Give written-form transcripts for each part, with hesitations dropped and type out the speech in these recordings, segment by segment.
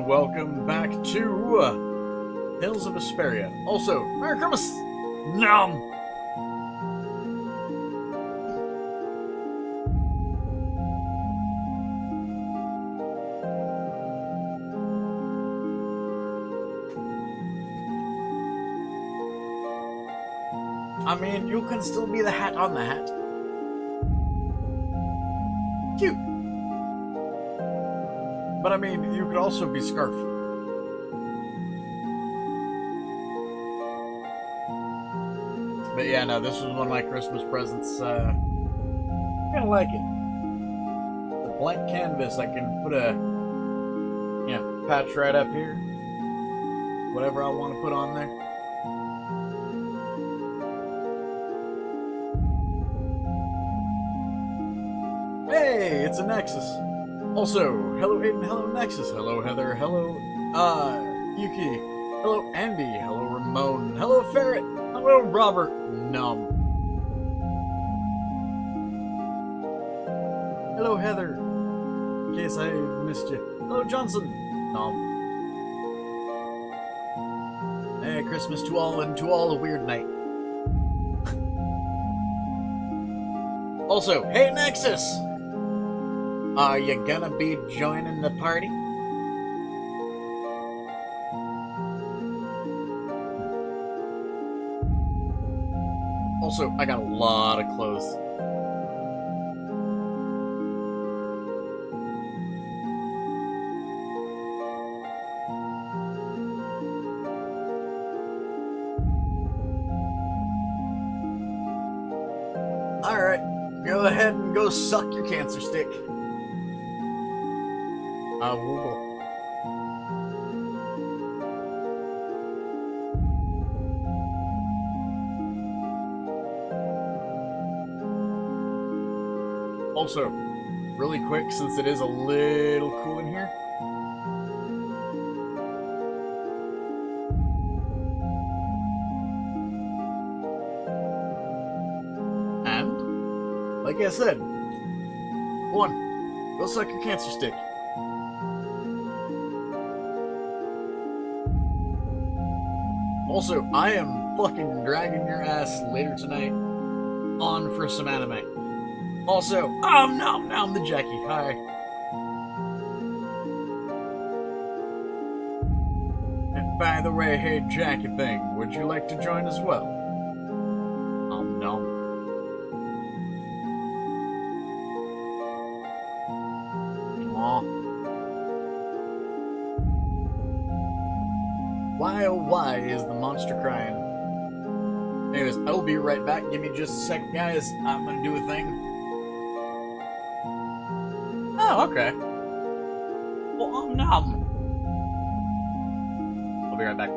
welcome back to Hills of Vesperia. Also, Merry Christmas! Nom! I mean, you can still be the hat on the hat. Cute. But I mean, you could also be Scarf. But yeah, no, this was one of my Christmas presents. Kinda like it. The blank canvas, I can put a, patch right up here. Whatever I want to put on there. Hey, it's a Nexus. Also, hello Aiden, hello Nexus, hello Heather, hello, Yuki, hello Andy, hello Ramon, hello Ferret, hello Robert, Num. Hello Heather, in case I missed you. Hello Johnson, Num. Merry Christmas to all and to all a weird night. Also, hey Nexus! Are you gonna be joining the party? Also, I got a lot of clothes. Alright, go ahead and go suck your cancer stick. Woogle. Also, really quick, since it is a little cool in here, and, like I said, one, go suck your cancer stick. Also, I am fucking dragging your ass later tonight on for some anime. Also, nom the Jackie. Hi. And by the way, hey Jackie thing, would you like to join as well? Nom. Aw. Why, oh why is the monster crying? Anyways, I'll be right back. Give me just a second, guys. I'm gonna do a thing. Oh, okay. Well, nom. I'll be right back.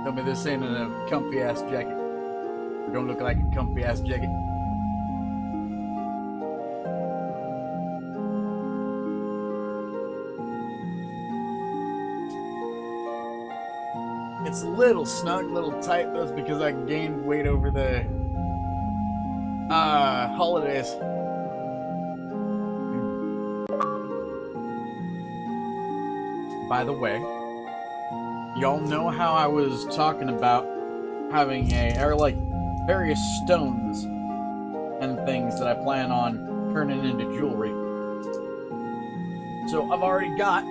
Tell me this ain't a comfy ass jacket. Or don't look like a comfy ass jacket. It's a little snug, little tight. That's because I gained weight over the holidays. by the way, y'all know how I was talking about having like various stones and things that I plan on turning into jewelry. So I've already got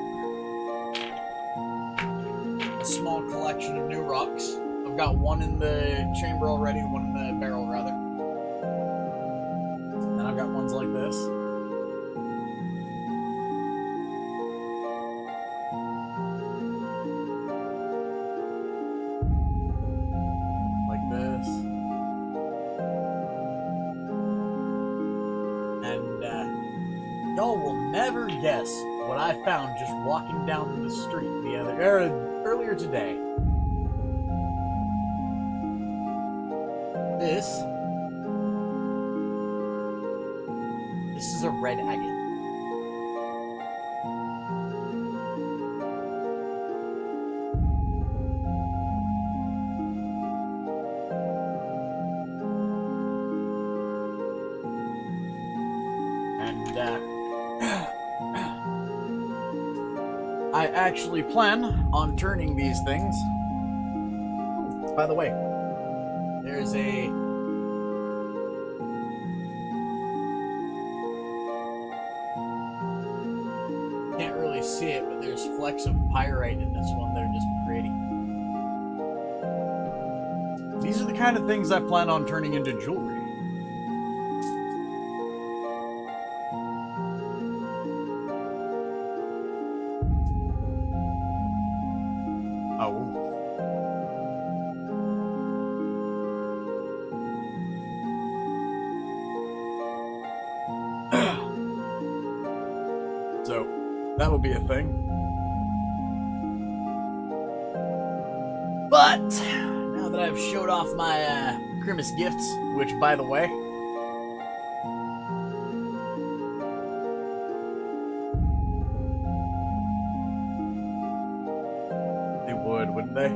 a small collection of new rocks. I've got one in the chamber already, one in the barrel rather. And I've got ones like this. Like this. And y'all will never guess what I found just walking down the street earlier today. This is a red agate. And I actually plan on turning these things. Ooh, by the way, there's a can't really see it, but there's flecks of pyrite in this one that are just pretty. These are the kind of things I plan on turning into jewelry. Oh. So, that will be a thing. But, now that I've showed off my Christmas gifts, which, by the way, they would, wouldn't they?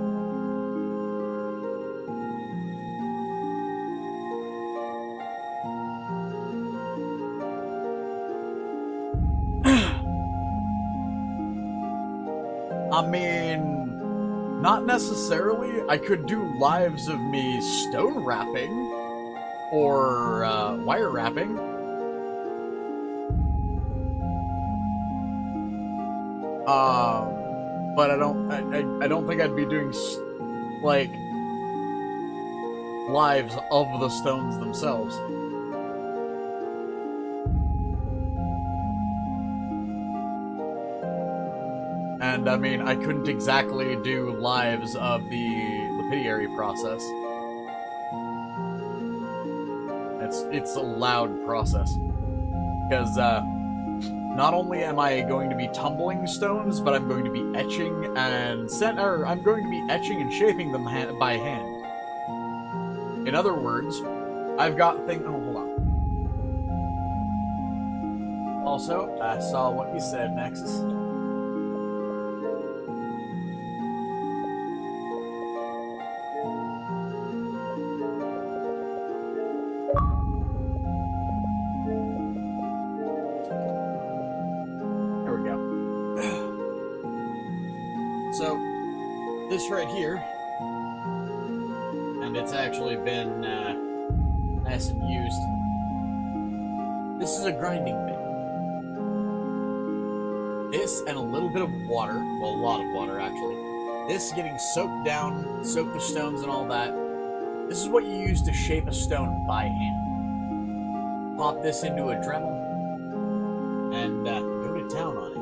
I mean, not necessarily. I could do lives of me stone wrapping or wire wrapping. But I don't think I'd be doing like lives of the stones themselves. And I mean, I couldn't exactly do lives of the lapidary process. It's a loud process. Because not only am I going to be tumbling stones, but I'm going to be etching and I'm going to be etching and shaping them by hand. In other words, I've got things. Oh, hold on. Also, I saw what you said, Nexus. So, this right here, and it's actually been nice and used, this is a grinding bit. This and a little bit of water, well, a lot of water actually, this getting soaked down, soak the stones and all that, this is what you use to shape a stone by hand. Pop this into a Dremel, and go to town on it.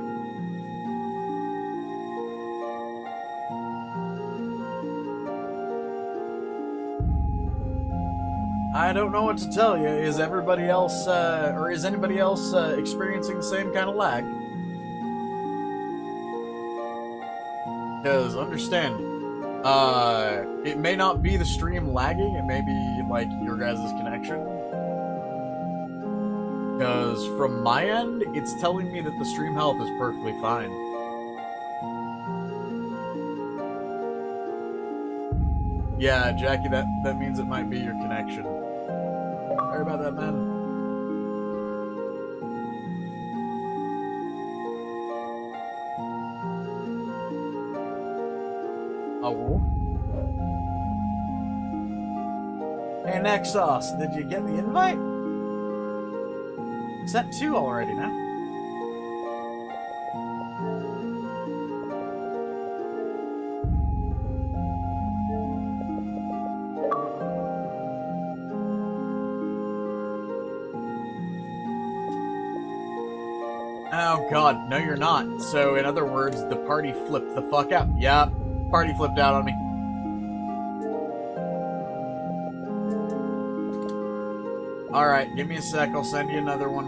I don't know what to tell you. Is everybody else, or is anybody else experiencing the same kind of lag? Because, understand, it may not be the stream lagging, it may be, like, your guys' connection. Because, from my end, it's telling me that the stream health is perfectly fine. Yeah, Jackie, that means it might be your connection. Sorry about that, man. Oh. Hey, Nexos, did you get the invite? Sent 2 already now. Oh god, no you're not. So in other words, the party flipped the fuck out. Yep, party flipped out on me. Alright, give me a sec, I'll send you another one.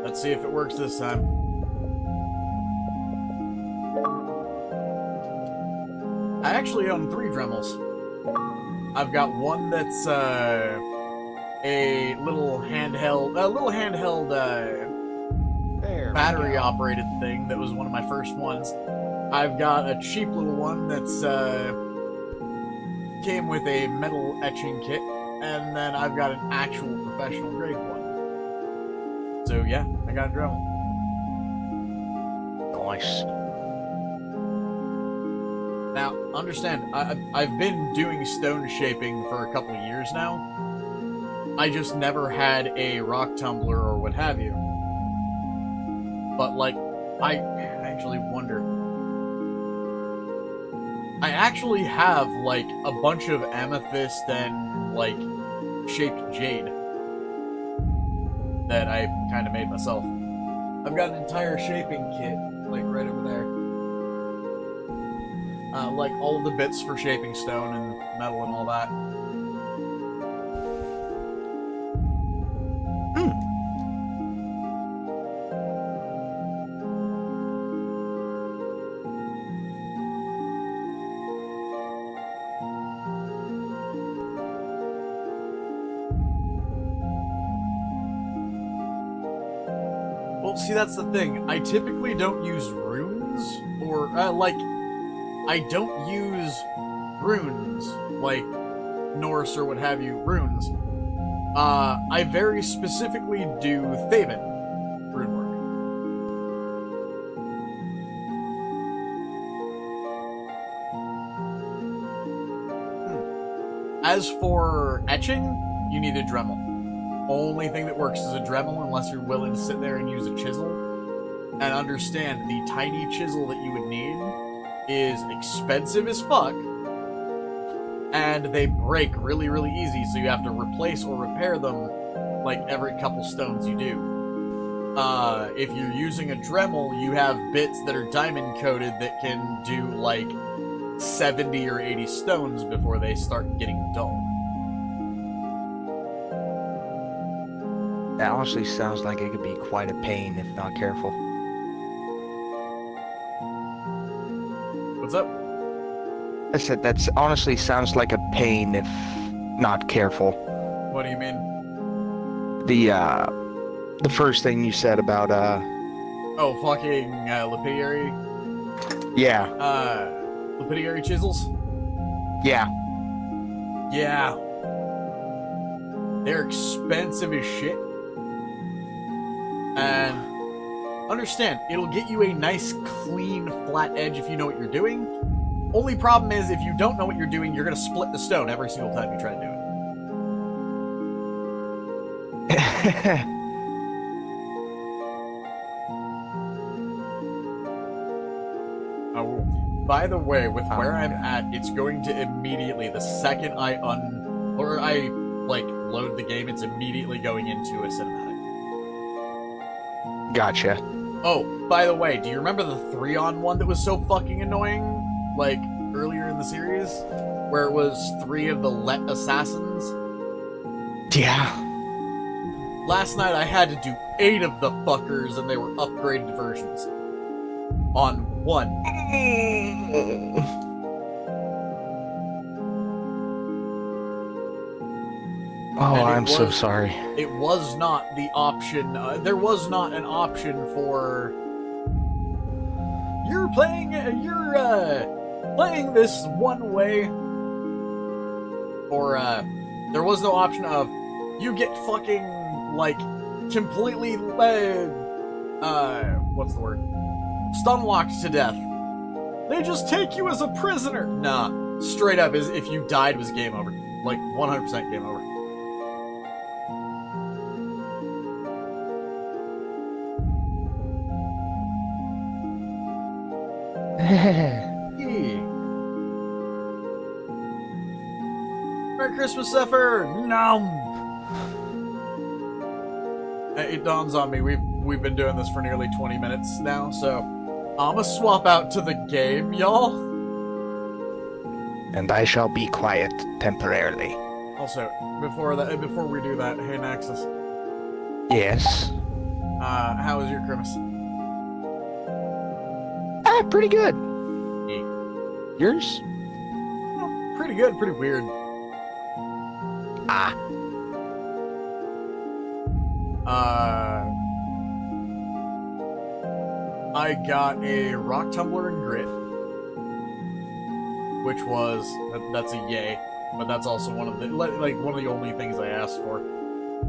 Let's see if it works this time. I actually own 3 Dremels. I've got one that's a little handheld battery operated thing that was one of my first ones. I've got a cheap little one that's came with a metal etching kit, and then I've got an actual professional grade one. So yeah, I got a Dremel. Nice. Now, understand, I've been doing stone shaping for a couple of years now. I just never had a rock tumbler or what have you. But, like, I actually wonder. I actually have, like, a bunch of amethyst and, like, shaped jade that I kind of made myself. I've got an entire shaping kit, like, right over there. Like, all of the bits for shaping stone and metal and all that. Well, see, that's the thing. I typically don't use runes, or, like, I don't use runes, like Norse or what have you, runes. I very specifically do Thaven rune work. As for etching, you need a Dremel. Only thing that works is a Dremel unless you're willing to sit there and use a chisel. And understand, the tiny chisel that you would need is expensive as fuck, and they break really, really easy, so you have to replace or repair them like every couple stones you do. If you're using a Dremel, you have bits that are diamond coated that can do like 70 or 80 stones before they start getting dull. That honestly sounds like it could be quite a pain if not careful. What's up? I said that honestly sounds like a pain if not careful. What do you mean? The first thing you said about Oh, fucking lapidary? Yeah. Lapidary chisels? Yeah. Yeah. They're expensive as shit. And understand, it'll get you a nice, clean, flat edge if you know what you're doing. Only problem is, if you don't know what you're doing, you're going to split the stone every single time you try to do it. Oh, by the way, with where I'm at, it's going to immediately, the second I load the game, it's immediately going into a cinematic. Gotcha. Oh, by the way, do you remember the 3-on-1 that was so fucking annoying? Like, earlier in the series? Where it was 3 of the Let assassins? Yeah. Last night I had to do 8 of the fuckers, and they were upgraded versions. On 1. Oh, I'm so sorry. It was not the option. There was not an option for you're playing this one way, or there was no option of you get fucking like completely what's the word? Stunlocked to death. They just take you as a prisoner. Nah, straight up, is if you died was game over. Like 100% game over. Merry Christmas, Zephyr! Nom! It dawns on me, we've been doing this for nearly 20 minutes now, so I'ma swap out to the game, y'all. And I shall be quiet temporarily. Also, before we do that, hey Naxus. Yes. How was your Christmas? Pretty good. Yeah. Yours? Oh, pretty good, pretty weird. I got a rock tumbler and grit, which was that's a yay, but that's also one of the one of the only things I asked for.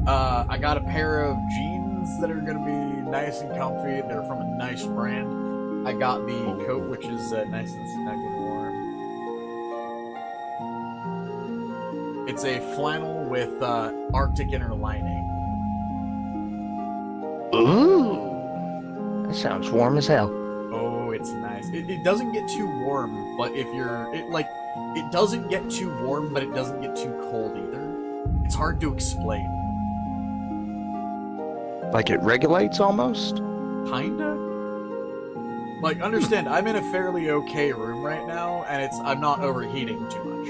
I got a pair of jeans that are gonna be nice and comfy. They're from a nice brand. I got the coat, which is nice and snug and warm. It's a flannel with Arctic inner lining. Ooh, that sounds warm as hell. Oh, it's nice. It doesn't get too warm, but if you're it doesn't get too warm, but it doesn't get too cold either. It's hard to explain. Like it regulates almost? Kinda. Like, understand, I'm in a fairly okay room right now, and I'm not overheating too much.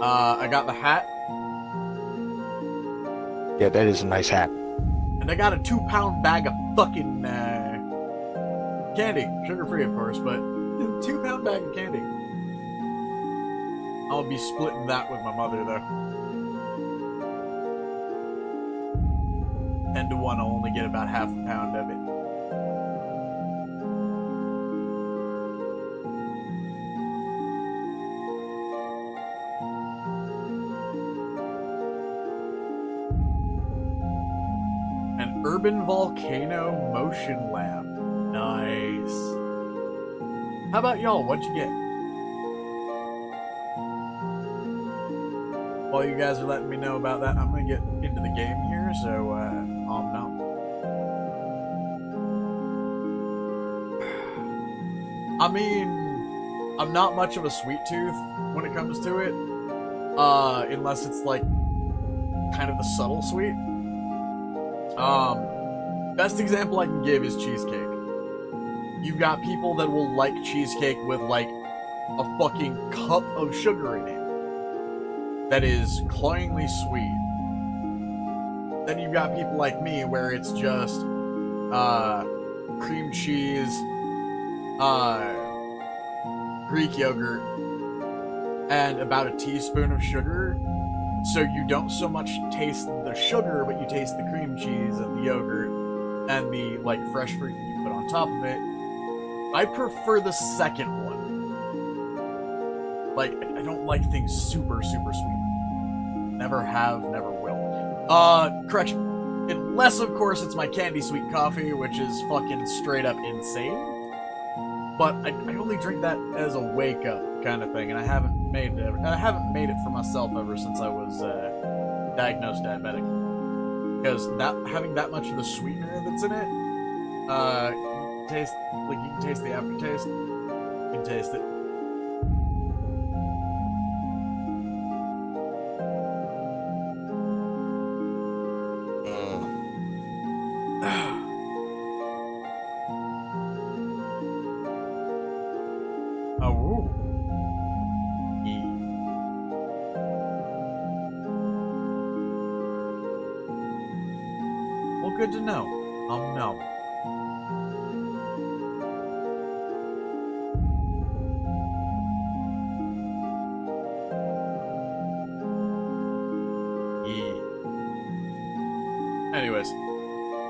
I got the hat. Yeah, that is a nice hat. And I got a 2-pound bag of fucking, candy. Sugar-free, of course, but 2-pound bag of candy. I'll be splitting that with my mother, though. 10 to 1, I'll only get about half a pound of it. An urban volcano motion lamp. Nice. How about y'all? What'd you get? While you guys are letting me know about that, I'm gonna get into the game here, so, no. I mean, I'm not much of a sweet tooth when it comes to it, unless it's, like, kind of the subtle sweet. Best example I can give is cheesecake. You've got people that will like cheesecake with, like, a fucking cup of sugar in it. That is cloyingly sweet. Then you've got people like me where it's just cream cheese, Greek yogurt, and about a teaspoon of sugar. So you don't so much taste the sugar, but you taste the cream cheese and the yogurt and the like fresh fruit you put on top of it. I prefer the second one. Like, I don't like things super, super sweet. Never have, never will. Correction. Unless, of course, it's my candy sweet coffee, which is fucking straight up insane. But I only drink that as a wake-up kind of thing, and I haven't made it for myself ever since I was diagnosed diabetic. Because having that much of the sweetener that's in it, you can taste the aftertaste. You can taste it. Good to know. No. Yeah. Anyways,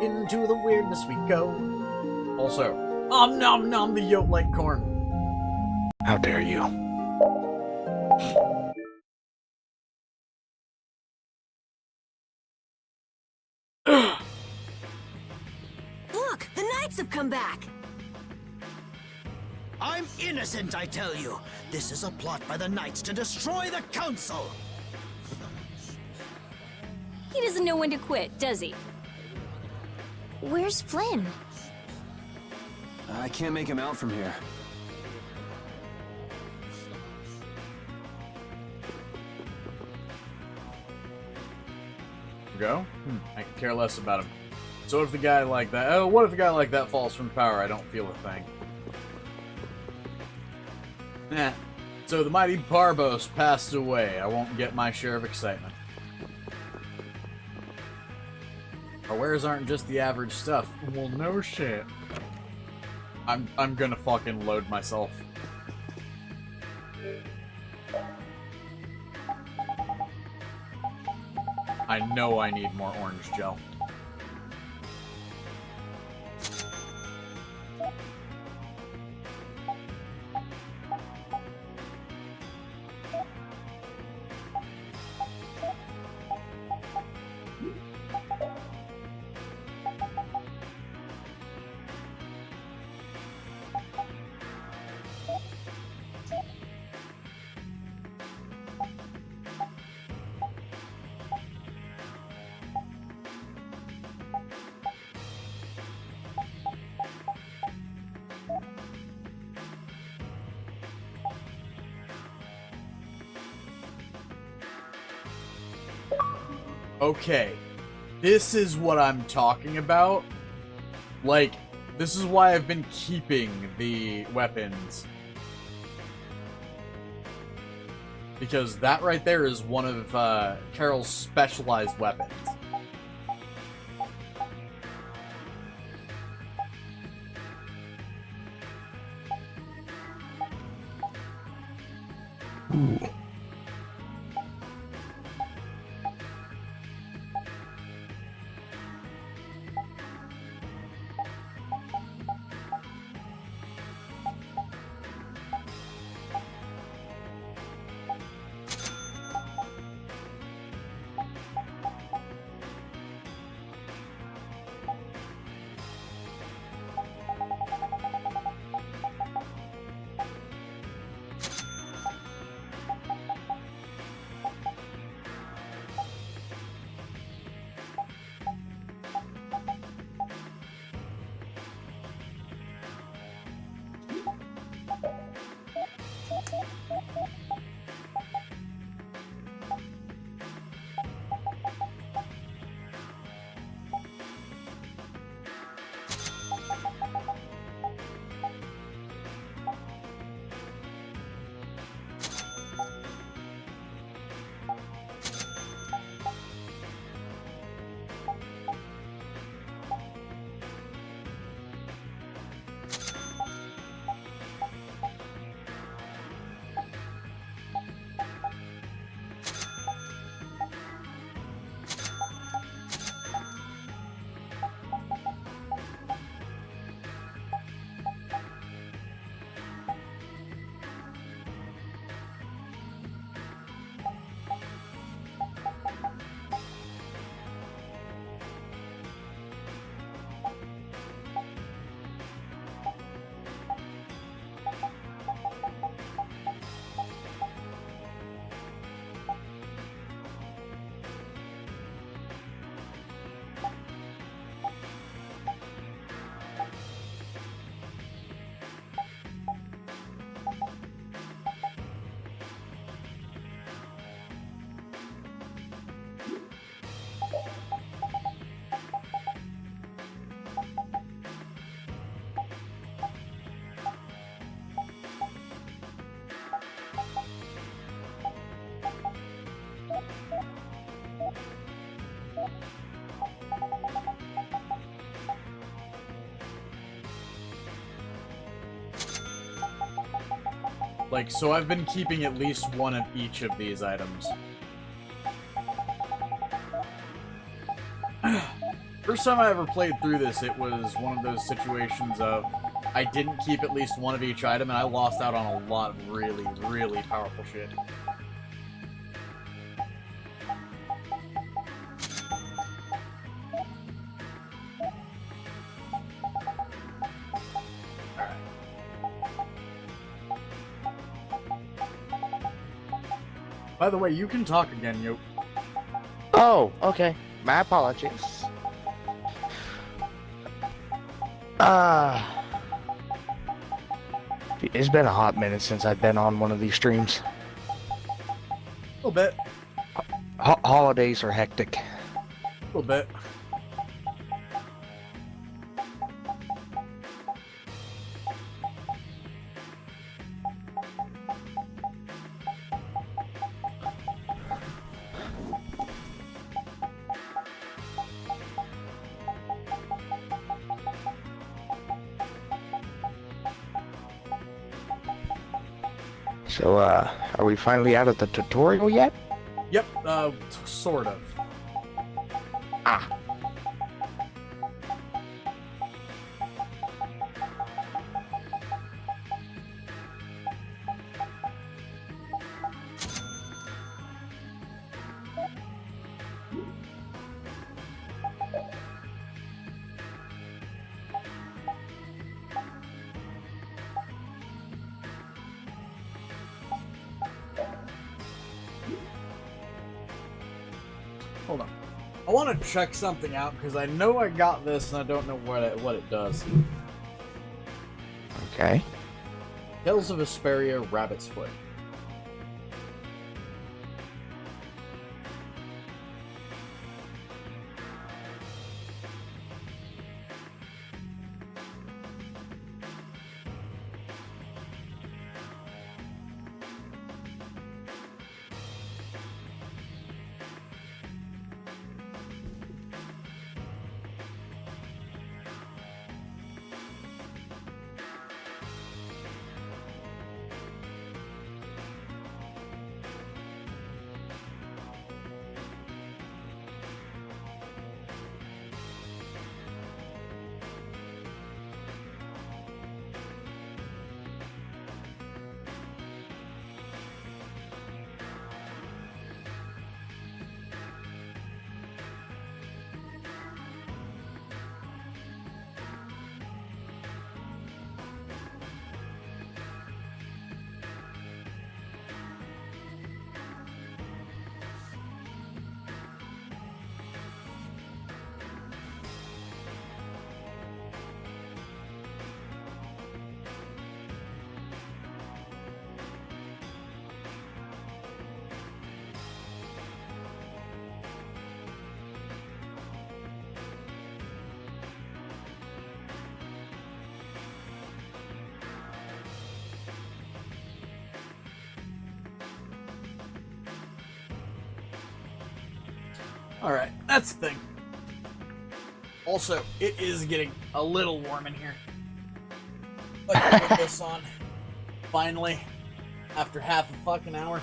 into the weirdness we go. Also, nom nom the yolk like corn. How dare you? Look, the knights have come back. I'm innocent, I tell you. This is a plot by the knights to destroy the council. He doesn't know when to quit, does he? Where's Flynn? I can't make him out from here. Go? I could care less about him. So if the guy like that... Oh, what if a guy like that falls from power? I don't feel a thing. Nah. So the mighty Barbos passed away. I won't get my share of excitement. Our wares aren't just the average stuff. Well, no shit. I'm gonna fucking load myself. I know I need more orange gel. Okay, this is what I'm talking about. Like, this is why I've been keeping the weapons. Because that right there is one of Carol's specialized weapons. Ooh. Like, so I've been keeping at least one of each of these items. First time I ever played through this, it was one of those situations of, I didn't keep at least one of each item, and I lost out on a lot of really, really powerful shit. Alright. By the way, you can talk again, yo. Oh, okay. My apologies. It's been a hot minute since I've been on one of these streams. A little bit. Holidays are hectic. A little bit. So, are we finally out of the tutorial yet? Yep, sort of. Ah. Hold on. I want to check something out because I know I got this and I don't know what it does. Okay. Tales of Vesperia, Rabbit's Foot. Alright, that's the thing. Also, it is getting a little warm in here. Like to put this on. Finally. After half a fucking hour.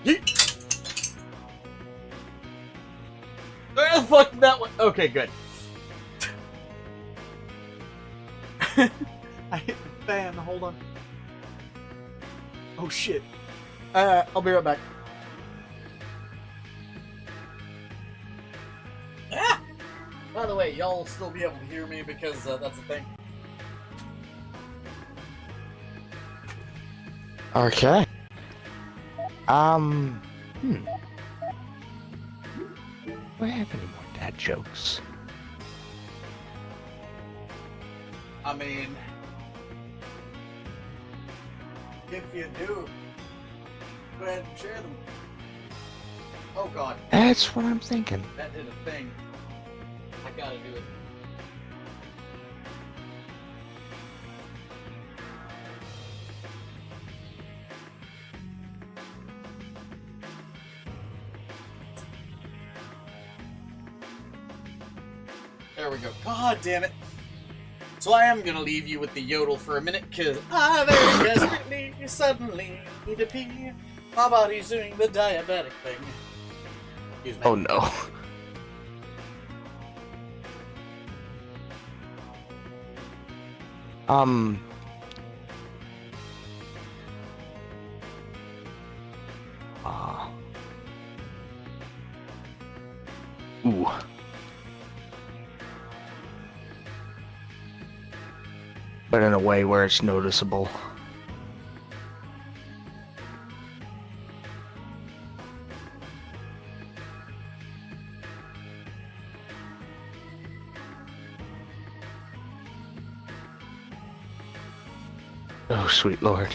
Yeet! Fuck that one. Okay, good. I hit the fan, hold on. Oh shit. I'll be right back. Ah! By the way, y'all will still be able to hear me because that's the thing. Okay. Do I have any more dad jokes? I mean, if you do, go ahead and share them. Oh god. That's what I'm thinking. That did a thing. I gotta do it. There we go. God damn it. So I am gonna leave you with the yodel for a minute, cause I very desperately, suddenly need to pee. My body's doing the diabetic thing. Excuse me. Oh no. Um. Ooh. But in a way where it's noticeable. Oh, sweet Lord.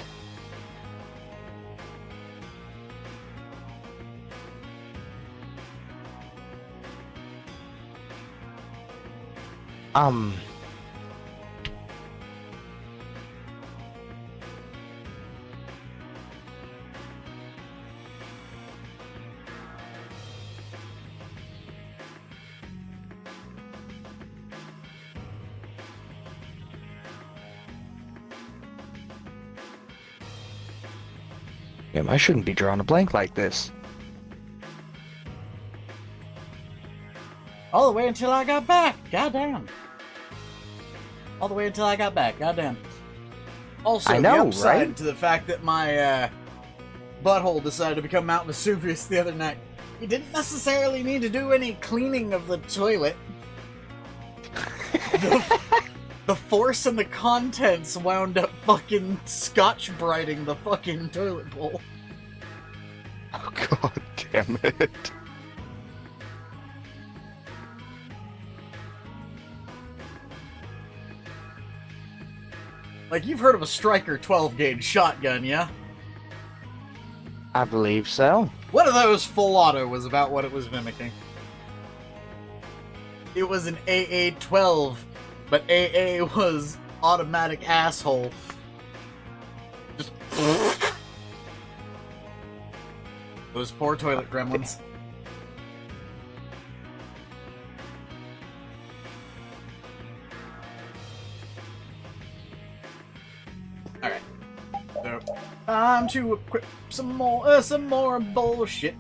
Damn, I shouldn't be drawing a blank like this. All the way until I got back. Goddamn. All the way until I got back. Goddamn. Also, I know, the upside right? to the fact that my butthole decided to become Mount Vesuvius the other night. He didn't necessarily need to do any cleaning of the toilet. The force and the contents wound up fucking scotch-brighting the fucking toilet bowl. Oh, god damn it. Like, you've heard of a Striker 12-gauge shotgun, yeah? I believe so. One of those full auto was about what it was mimicking. It was an AA-12, but AA was automatic asshole. Just those poor toilet gremlins. Alright. So, time to equip some more bullshit.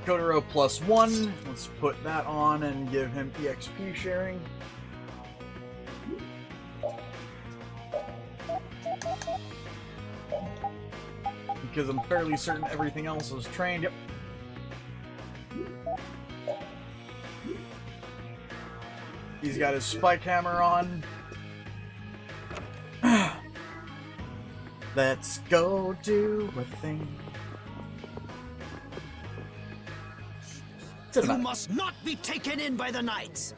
Kotaro +1. Let's put that on and give him EXP sharing. Because I'm fairly certain everything else is trained. Yep. He's got his spike hammer on. Let's go do a thing. You must not be taken in by the Knights!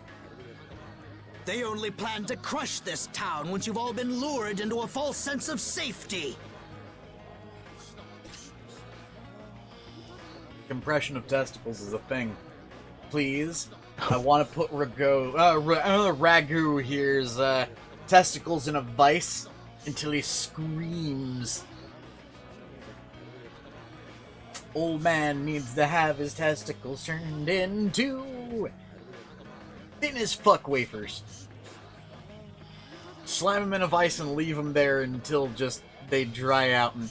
They only plan to crush this town once you've all been lured into a false sense of safety! Compression of testicles is a thing. Please. I want to put Ragu here's testicles in a vice until he screams. Old man needs to have his testicles turned into thin as fuck wafers. Slam him in a vice and leave him there until just they dry out and...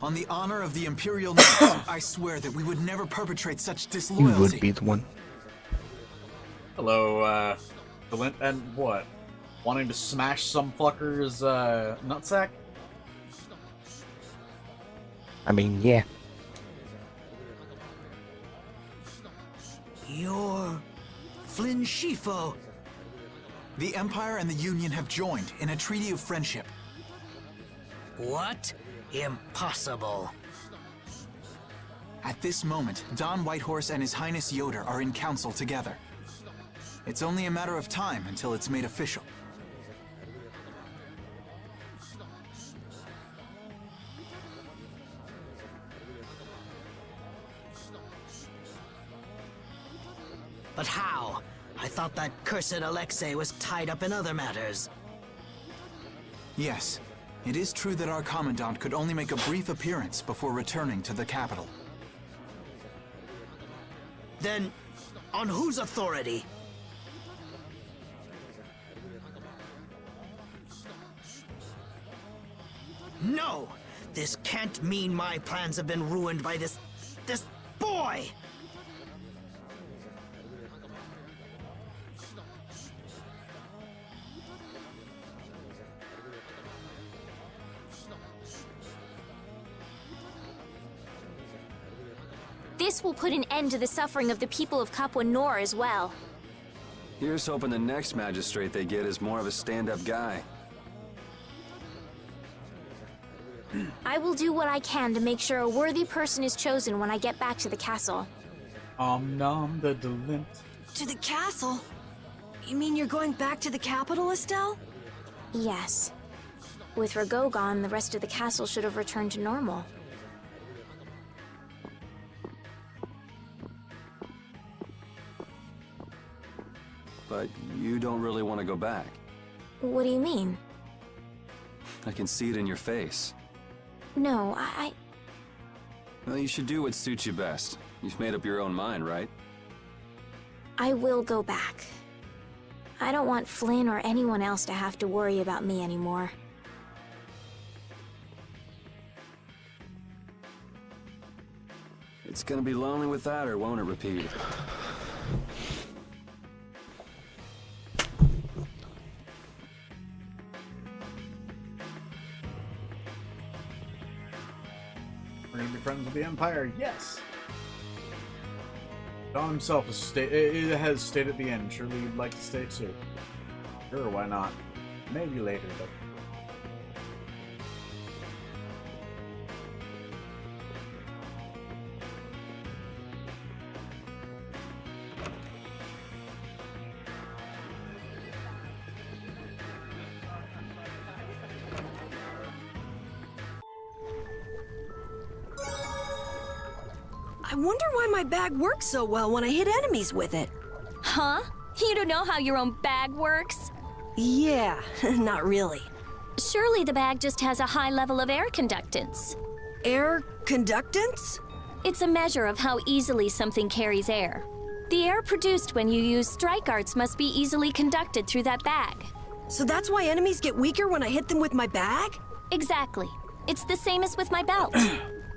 On the honor of the Imperial Knights, I swear that we would never perpetrate such disloyalty. You would be the one. Hello, Valent, and what? Wanting to smash some fucker's, nutsack? I mean, yeah. You're... Flynn Shifo. The Empire and the Union have joined in a treaty of friendship. What? Impossible. At this moment, Don Whitehorse and His Highness Yoder are in council together. It's only a matter of time until it's made official. But how? I thought that cursed Alexei was tied up in other matters. Yes, it is true that our Commandant could only make a brief appearance before returning to the capital. Then, on whose authority? No! This can't mean my plans have been ruined by this boy! This will put an end to the suffering of the people of Capua Nor as well. Here's hoping the next magistrate they get is more of a stand-up guy. I will do what I can to make sure a worthy person is chosen when I get back to the castle. Nom the delint. To the castle? You mean you're going back to the capital, Estelle? Yes. With Rago gone, the rest of the castle should have returned to normal. But you don't really want to go back. What do you mean? I can see it in your face. No, Well, you should do what suits you best. You've made up your own mind, right? I will go back. I don't want Flynn or anyone else to have to worry about me anymore. It's gonna be lonely without her, won't it, Repeat? We're gonna be friends with the Empire, yes! Don himself has stayed at the end. Surely you'd like to stay too. Sure, why not? Maybe later, but... I wonder why my bag works so well when I hit enemies with it. Huh? You don't know how your own bag works? Yeah, not really. Surely the bag just has a high level of air conductance. Air conductance? It's a measure of how easily something carries air. The air produced when you use strike arts must be easily conducted through that bag. So that's why enemies get weaker when I hit them with my bag? Exactly. It's the same as with my belt.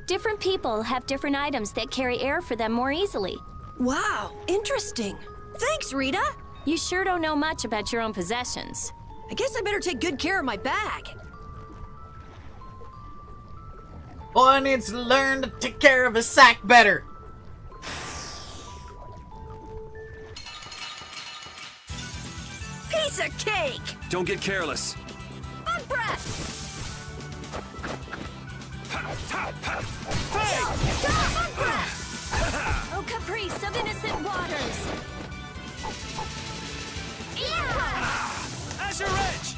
Different people have different items that carry air for them more easily. Wow, interesting. Thanks, Rita. You sure don't know much about your own possessions. I guess I better take good care of my bag. Boy needs to learn to take care of his sack better. Piece of cake! Don't get careless. Bug breath! Oh, caprice of innocent waters! Azure Edge!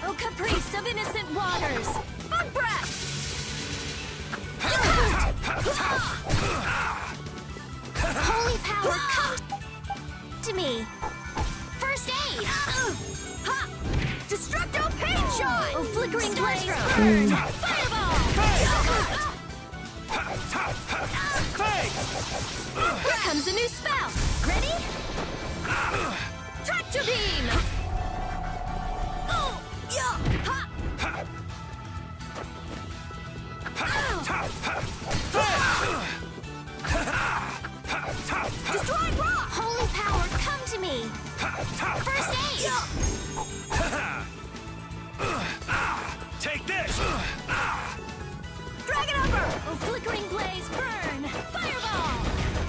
Oh, caprice of innocent waters! Bug breath! Holy power, come to me! First aid! Ha! Destructo pain shot! Oh, flickering blaze, burn! Fireball! Here comes a new spell! Ready? Tractor beam! Oh! Yeah! Ha! Destroy rock! Holy power, come to me! First aid! Take this! Dragon Upper! Oh, flickering blaze, burn! Fireball!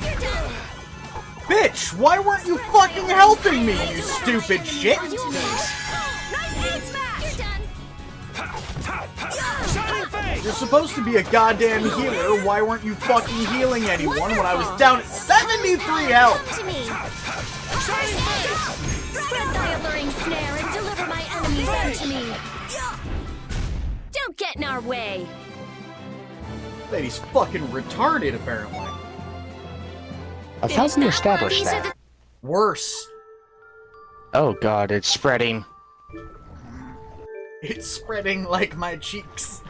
You're done! Bitch, why weren't you fucking helping me, you stupid shit? Are you okay? Nice aid smash! You're done! Shining face! You're supposed to be a goddamn healer. Why weren't you fucking healing anyone when I was down at 73 health? Come to me! First aid! Spread thy alluring snare and deliver my enemies unto me! Don't get in our way! Lady's fucking retarded, apparently. How can you establish These are that? Worse. Oh god, it's spreading. It's spreading like my cheeks.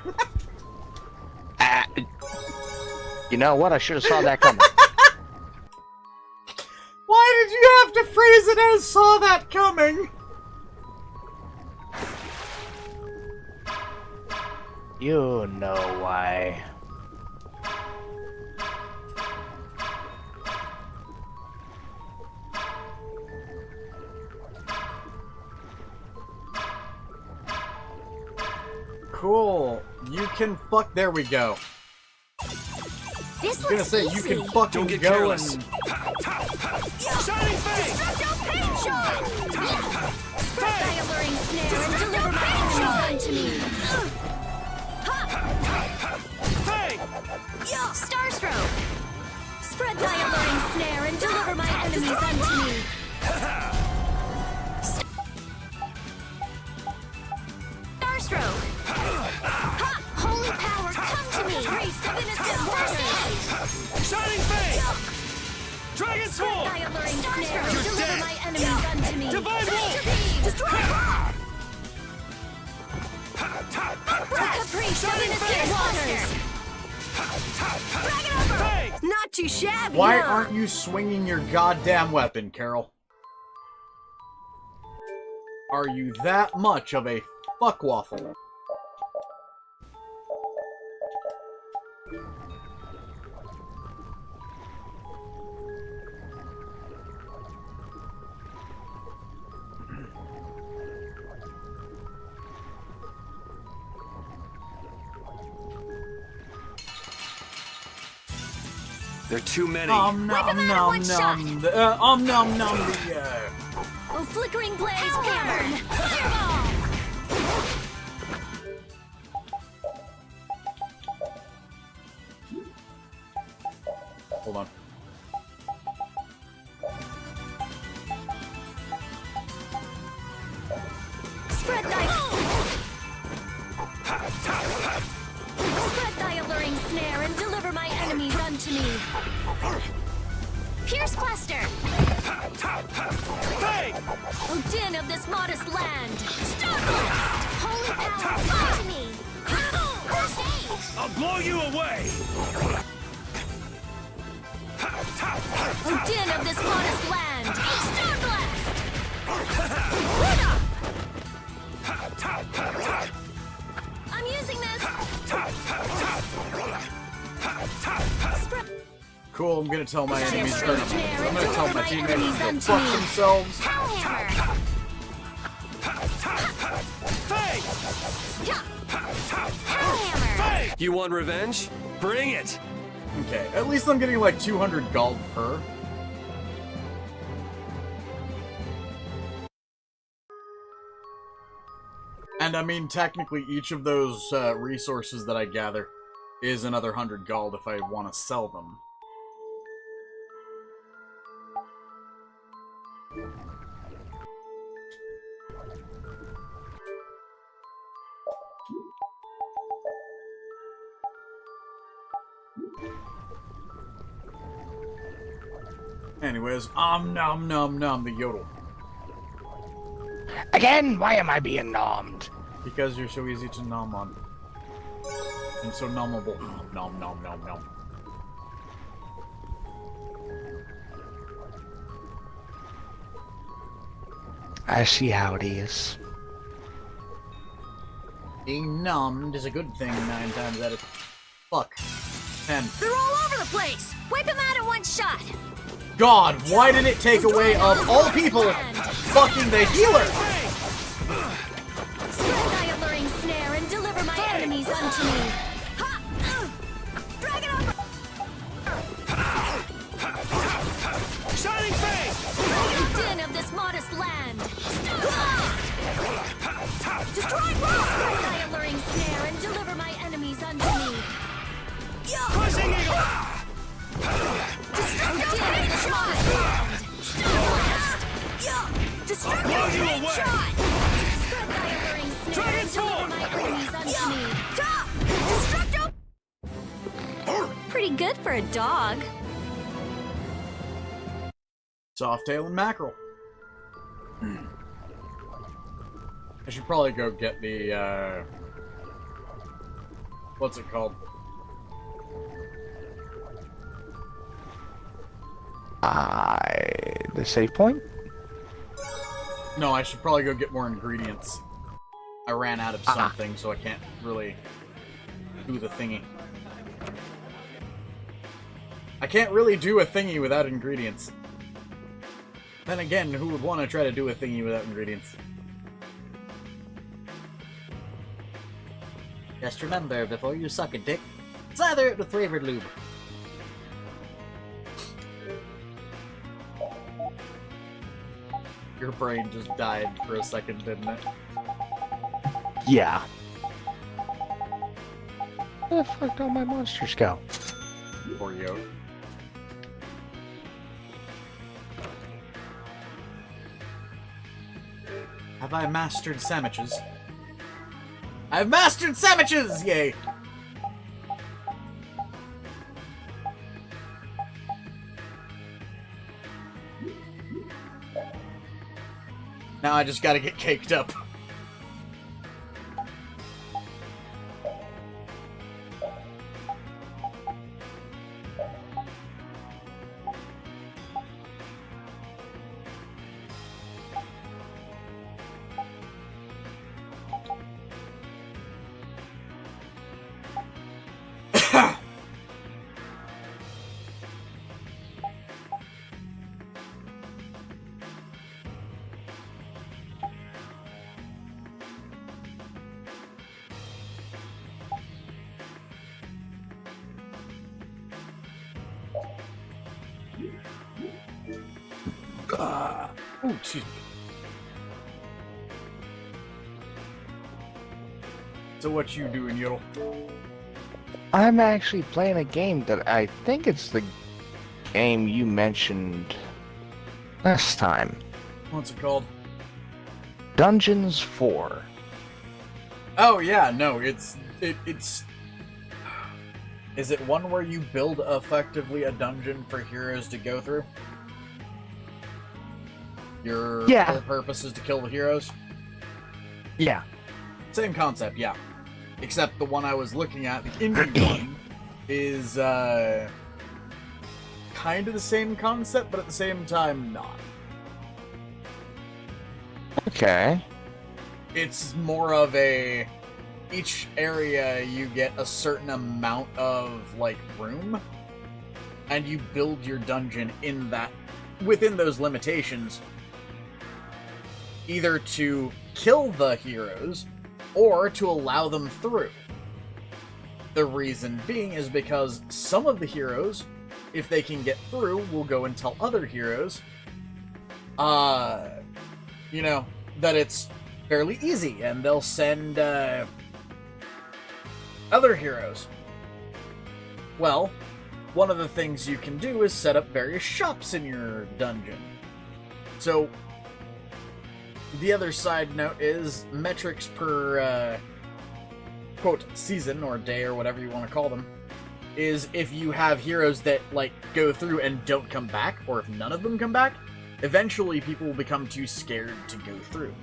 Ah, you know what? I should have saw that coming. Why did you have to phrase it as saw that coming? You know why. Cool. You can fuck. There we go. This I was gonna looks say easy. you can fucking Don't get go careless. and. Shining face! Destructo pain shot! Spread thy alluring snare and deliver my enemies unto me. Hey! Starstroke! Spread thy alluring snare and deliver my enemies unto me. Starstroke! Holy power, come to me! Priest of innocent waters! Shining face! Dragon Spread sword! thy alluring snare and deliver my enemies unto me. Divine wolf! Destroy! Caprice of innocent waters! Hey! Not too shabby, Why huh? aren't you swinging your goddamn weapon, Carol? Are you that much of a fuckwaffle? There are too many. Nom Wipe 'em nom out in nom one shot. nom. Nom nom the Oh, flickering blaze, burn! Fireball! Hold on. Spread thy... Spread thy alluring snare and deliver my enemies unto me. Pierce cluster! Hey! O din of this modest land! Starblast! Holy power, come to me! First aid! I'll blow you away! O din of this modest land! Starblast! I'm using this! Spread... Cool, I'm gonna tell my enemies Snare to and I'm gonna tell deliver my my teammates enemies to go unto fuck me. themselves. Hellhammer! Hey! Hellhammer! You want revenge? Bring it! Okay, at least I'm getting like 200 gold per. And I mean, technically, each of those resources that I gather is another 100 gold if I want to sell them. Anyways, nom nom nom the yodel. Again, why am I being nommed? Because you're so easy to nom on. And so nommable. Nom nom nom nom. I see how it is. Being numbed is a good thing 9 times out of... Fuck. 10. They're all over the place! Wipe them out in one shot! God, why did it take away, of all people, fucking the healer? Spread thy alluring snare and deliver my enemies unto me. Ha! Drag it over! Shining face! The din of this modest land. Destroy me! Spread thy alluring snare and deliver my enemies unto me. Crushing eagle! Blow you away! Spread thy alluring snare Dragon and deliver sword! my enemies unto me. Pretty good for a dog. Softail and mackerel. I should probably go get the, what's it called? The save point? No, I should probably go get more ingredients. I ran out of something, so I can't really do the thingy. I can't really do a thingy without ingredients. Then again, who would want to try to do a thingy without ingredients? Just remember, before you suck a dick, slather it with flavored lube. Your brain just died for a second, didn't it? Yeah. Where the fuck did all my monsters go? Poor yo. Have I mastered sandwiches? I've mastered sandwiches! Yay! Now I just gotta get caked up. Ooh, excuse me. So what you doing, Yodel? I'm actually playing a game that I think it's the game you mentioned last time. What's it called? Dungeons 4. Oh yeah, no, it's Is it one where you build effectively a dungeon for heroes to go through? Your whole purpose is to kill the heroes? Yeah. Same concept, yeah. Except the one I was looking at, the indie one, is kind of the same concept, but at the same time not. Okay. It's more of a... Each area you get a certain amount of, like, room, and you build your dungeon in that, within those limitations, either to kill the heroes, or to allow them through. The reason being is because some of the heroes, if they can get through, will go and tell other heroes, you know, that it's fairly easy, and they'll send, other heroes. Well, one of the things you can do is set up various shops in your dungeon. So, the other side note is metrics per, quote, season or day or whatever you want to call them, is if you have heroes that, like, go through and don't come back, or if none of them come back, eventually people will become too scared to go through.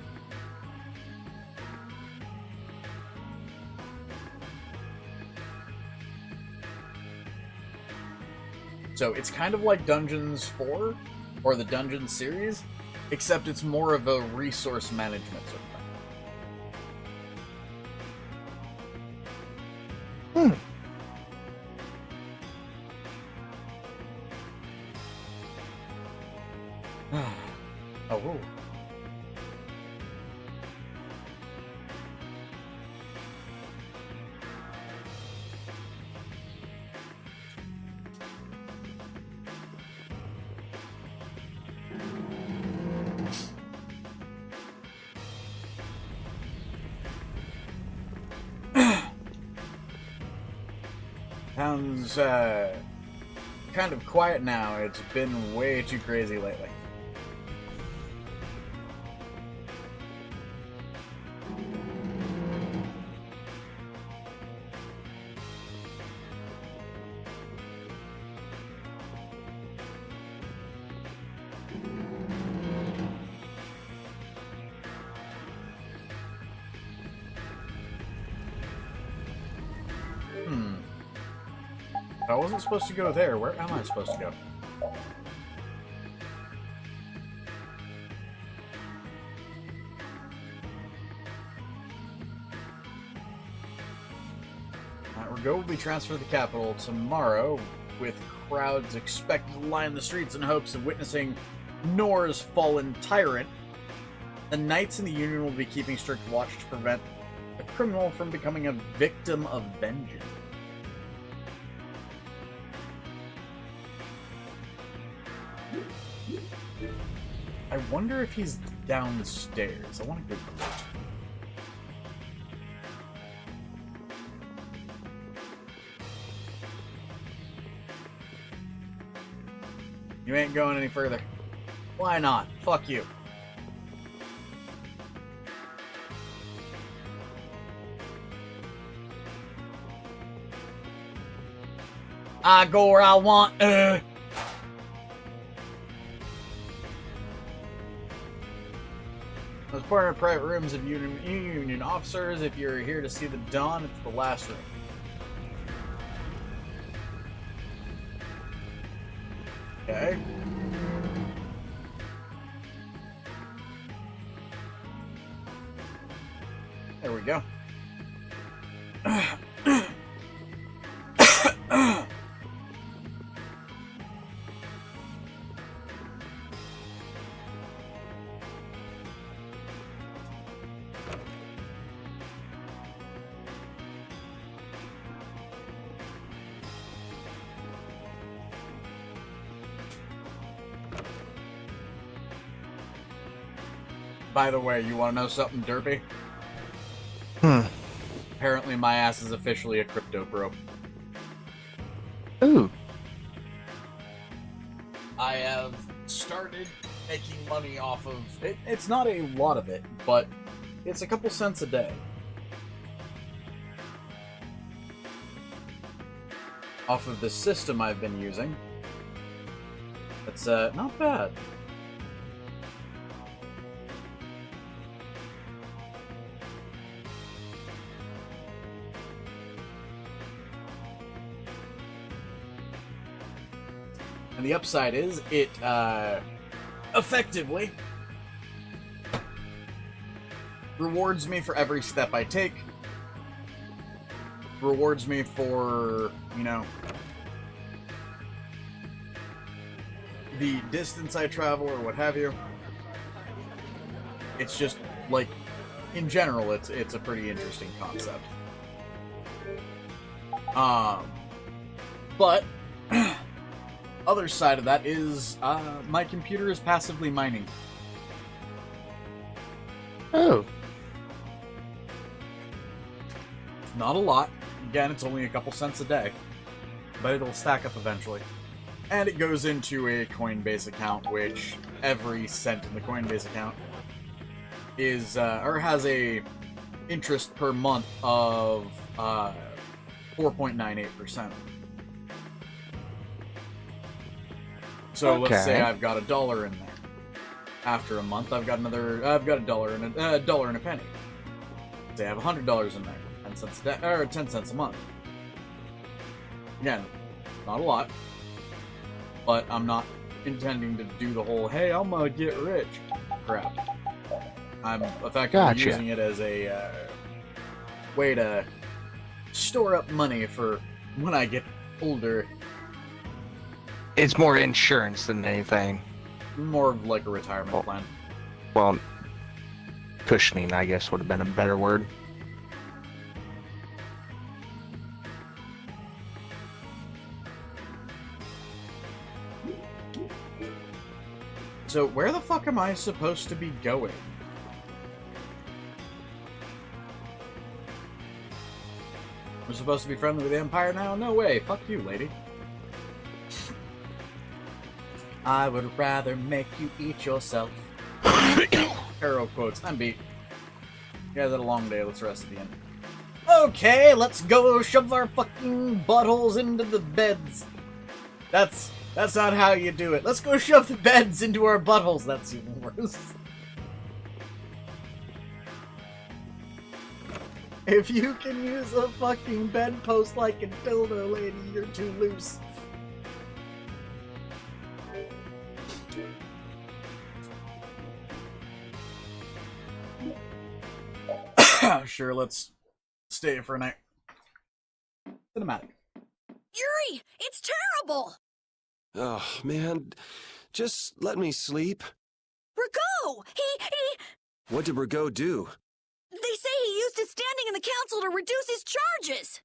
So it's kind of like Dungeons 4, or the Dungeons series, except it's more of a resource management sort of thing. Oh, whoa. Sounds, kind of quiet now. It's been way too crazy lately. I wasn't supposed to go there. Where am I supposed to go? Not Ergo will be transferred to the capital tomorrow, with crowds expected to line the streets in hopes of witnessing Nor's fallen tyrant. The Knights in the Union will be keeping strict watch to prevent a criminal from becoming a victim of vengeance. I wonder if he's downstairs. I want to go look. You ain't going any further. Why not? Fuck you. I go where I want. Those partner private rooms of Union officers. If you're here to see the dawn, it's the last room. Okay. There we go. By the way, you want to know something derpy? Apparently my ass is officially a crypto bro. Ooh. I have started making money off of it. It's not a lot of it, but it's a couple cents a day. Off of the system I've been using. It's not bad. And the upside is, it effectively rewards me for every step I take. Rewards me for, you know, the distance I travel or what have you. It's just, like, in general, it's a pretty interesting concept. But other side of that is my computer is passively mining. Oh. Not a lot. Again, it's only a couple cents a day. But it'll stack up eventually. And it goes into a Coinbase account, which every cent in the Coinbase account is, or has a interest per month of 4.98%. So let's say I've got $1 in there. After a month, I've got $1 and a penny. Say I have $100 in there, 10 cents a day, or 10 cents a month. Again, not a lot, but I'm not intending to do the whole "hey, I'm gonna get rich" crap. I'm effectively using it as a way to store up money for when I get older. It's more insurance than anything. More of like a retirement plan. Well, cushioning, I guess, would have been a better word. So where the fuck am I supposed to be going? We're supposed to be friendly with the Empire now? No way. Fuck you, lady. I would rather make you eat yourself. Arrow quotes. I'm beat. You guys had a long day. Let's rest at the end. Okay, let's go shove our fucking buttholes into the beds. That's not how you do it. Let's go shove the beds into our buttholes. That's even worse. If you can use a fucking bedpost like a dildo, lady, you're too loose. Sure, let's stay for a night. Cinematic. Yuri, it's terrible! Oh, man. Just let me sleep. Rigo! He... What did Rigo do? They say he used his standing in the council to reduce his charges!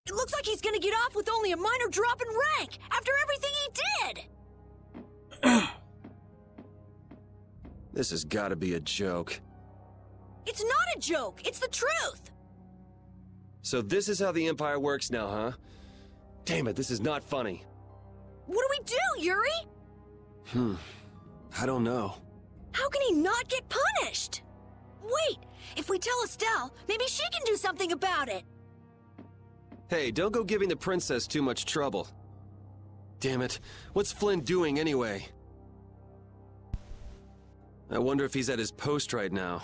It looks like he's gonna get off with only a minor drop in rank after everything he did! This has got to be a joke. It's not a joke, it's the truth! So this is how the Empire works now, huh? Damn it, this is not funny. What do we do, Yuri? I don't know. How can he not get punished? Wait, if we tell Estelle, maybe she can do something about it. Hey, don't go giving the princess too much trouble. Damn it, what's Flynn doing anyway? I wonder if he's at his post right now.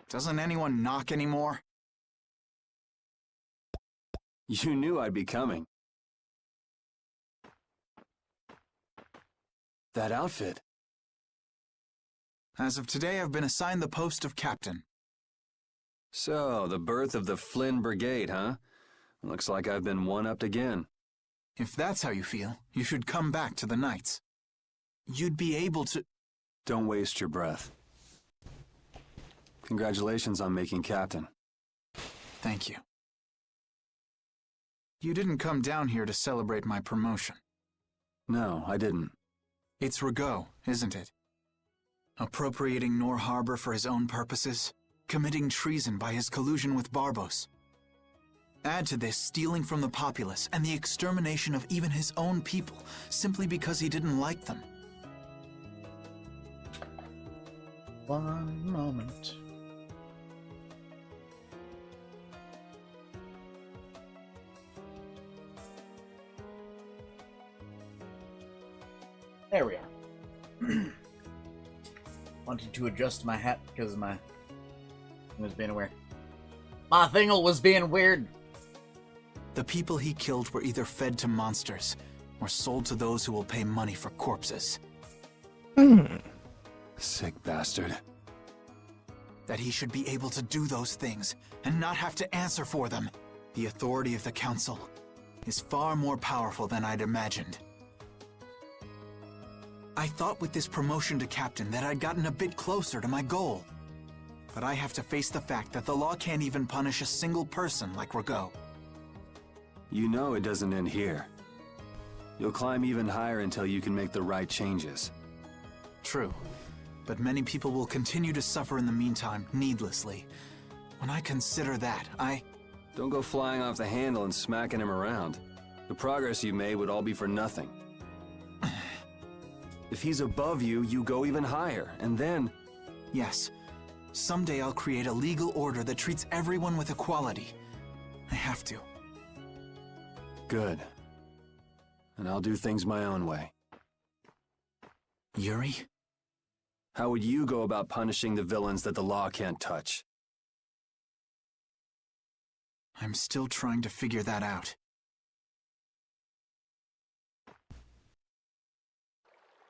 Doesn't anyone knock anymore? You knew I'd be coming. That outfit. As of today, I've been assigned the post of captain. So, the birth of the Flynn Brigade, huh? Looks like I've been one-upped again. If that's how you feel, you should come back to the Knights. You'd be able to... Don't waste your breath. Congratulations on making captain. Thank you. You didn't come down here to celebrate my promotion. No, I didn't. It's Rigo, isn't it? Appropriating Nor Harbor for his own purposes, committing treason by his collusion with Barbos. Add to this stealing from the populace and the extermination of even his own people, simply because he didn't like them. One moment. There we are. Wanted to adjust my hat because my thing was being weird. My thingle was being weird. The people he killed were either fed to monsters or sold to those who will pay money for corpses. Sick bastard. That he should be able to do those things and not have to answer for them. The authority of the Council is far more powerful than I'd imagined. I thought with this promotion to captain that I'd gotten a bit closer to my goal. But I have to face the fact that the law can't even punish a single person like Rigo. You know it doesn't end here. You'll climb even higher until you can make the right changes. True. But many people will continue to suffer in the meantime, needlessly. When I consider that, Don't go flying off the handle and smacking him around. The progress you made would all be for nothing. If he's above you, you go even higher, and then... Yes. Someday I'll create a legal order that treats everyone with equality. I have to. Good. And I'll do things my own way. Yuri? How would you go about punishing the villains that the law can't touch? I'm still trying to figure that out.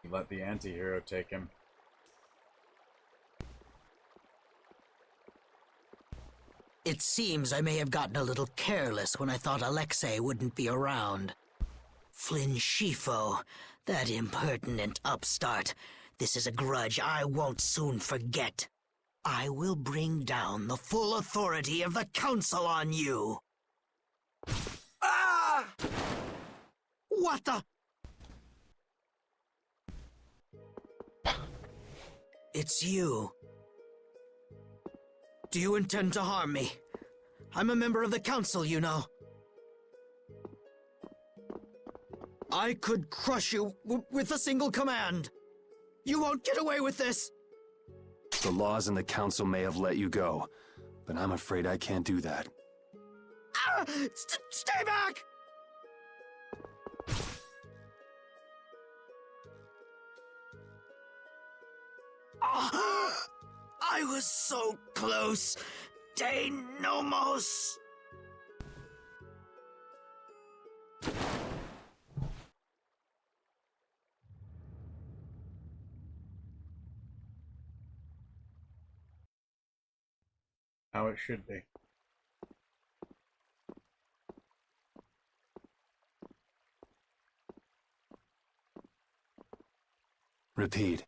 Let the anti-hero take him. It seems I may have gotten a little careless when I thought Alexei wouldn't be around. Flynn Shifo, that impertinent upstart. This is a grudge I won't soon forget. I will bring down the full authority of the Council on you. Ah! What the? It's you. Do you intend to harm me? I'm a member of the Council, you know. I could crush you with a single command. You won't get away with this. The laws and the Council may have let you go, but I'm afraid I can't do that. Ah! Stay back! I was so close. De Nomos. how it should be. Repeat.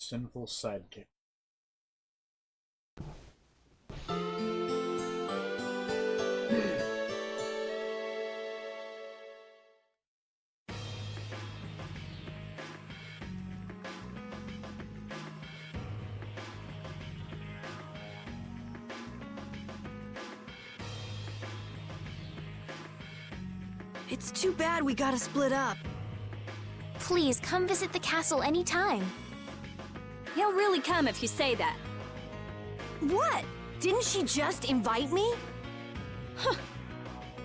Sinful sidekick. It's too bad we gotta split up. Please come visit the castle anytime. He'll really come if you say that. What? Didn't she just invite me?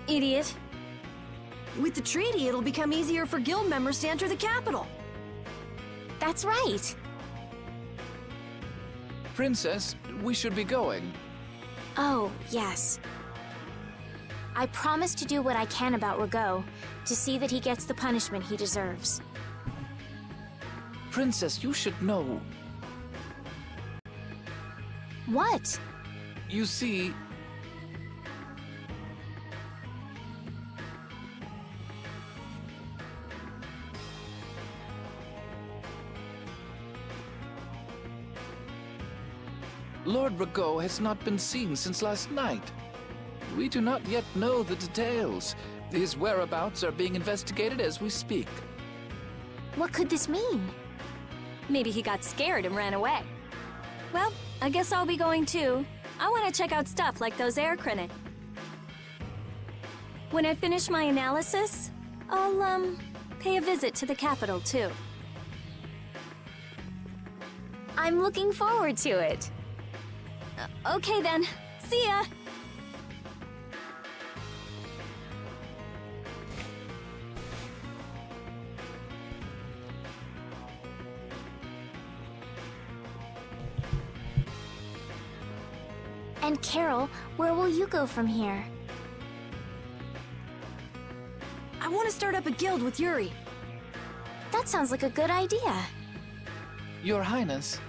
Idiot. With the treaty, it'll become easier for guild members to enter the capital. That's right. Princess, we should be going. Oh, yes. I promise to do what I can about Rago, to see that he gets the punishment he deserves. Princess, you should know. What? You see... Lord Rago has not been seen since last night. We do not yet know the details. His whereabouts are being investigated as we speak. What could this mean? Maybe he got scared and ran away. Well, I guess I'll be going too. I want to check out stuff like those air crennet. When I finish my analysis, I'll, pay a visit to the capital too. I'm looking forward to it. Okay then. See ya! And Carol, where will you go from here? I want to start up a guild with Yuri. That sounds like a good idea. Your Highness.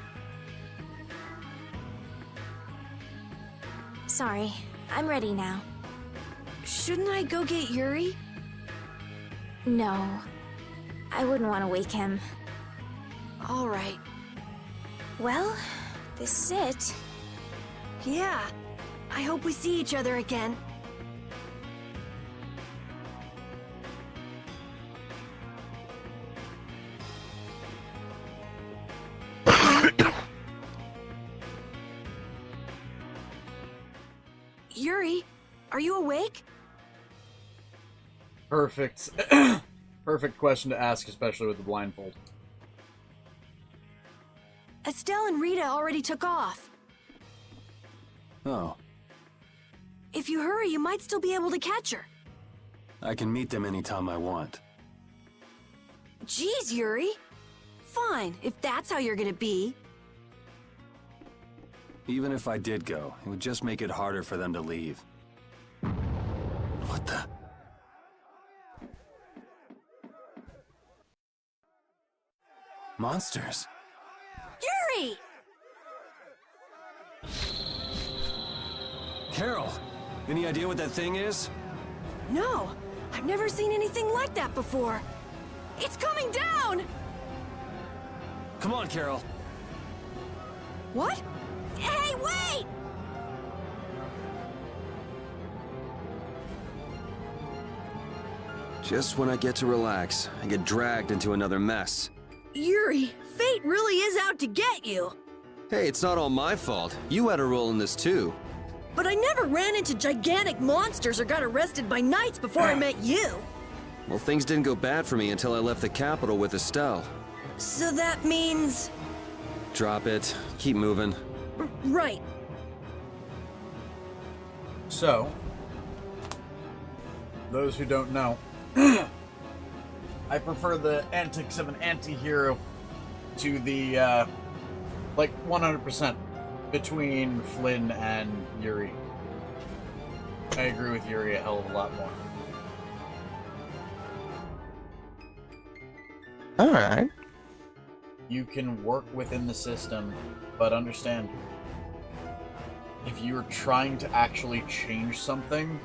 Sorry, I'm ready now. Shouldn't I go get Yuri? No, I wouldn't want to wake him. All right. Well, this is it. Yeah. I hope we see each other again. Yuri, are you awake? Perfect. Perfect question to ask, especially with the blindfold. Estelle and Rita already took off. Oh, If you hurry, you might still be able to catch her. I can meet them anytime I want. Jeez, Yuri. Fine, if that's how you're gonna be. Even if I did go, it would just make it harder for them to leave. What the? Monsters. Yuri! Carol, any idea what that thing is? No, I've never seen anything like that before. It's coming down! Come on, Carol. What? Hey, wait! Just when I get to relax, I get dragged into another mess. Yuri, fate really is out to get you. Hey, it's not all my fault. You had a role in this too. But I never ran into gigantic monsters or got arrested by knights before I met you. Well, things didn't go bad for me until I left the capital with Estelle. So that means... Drop it. Keep moving. Right. So, those who don't know, I prefer the antics of an anti-hero to the, like, 100% between Flynn and Yuri. I agree with Yuri a hell of a lot more. Alright. You can work within the system, but understand, if you're trying to actually change something,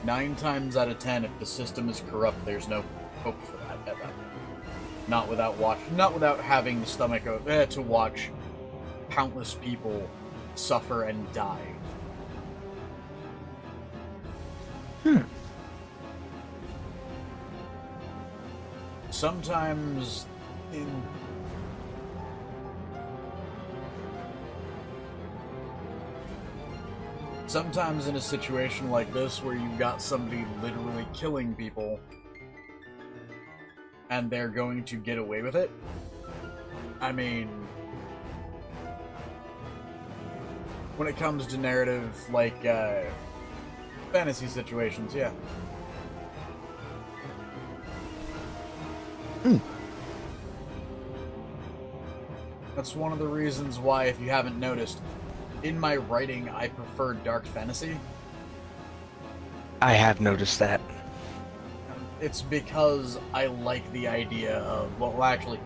9 times out of 10, if the system is corrupt, there's no hope for that at that point. Not without having the stomach to watch countless people suffer and die. Sometimes in a situation like this where you've got somebody literally killing people and they're going to get away with it, I mean, when it comes to narrative like fantasy situations, yeah. That's one of the reasons why, if you haven't noticed, in my writing, I prefer dark fantasy. I have noticed that. It's because I like the idea of, well, actually,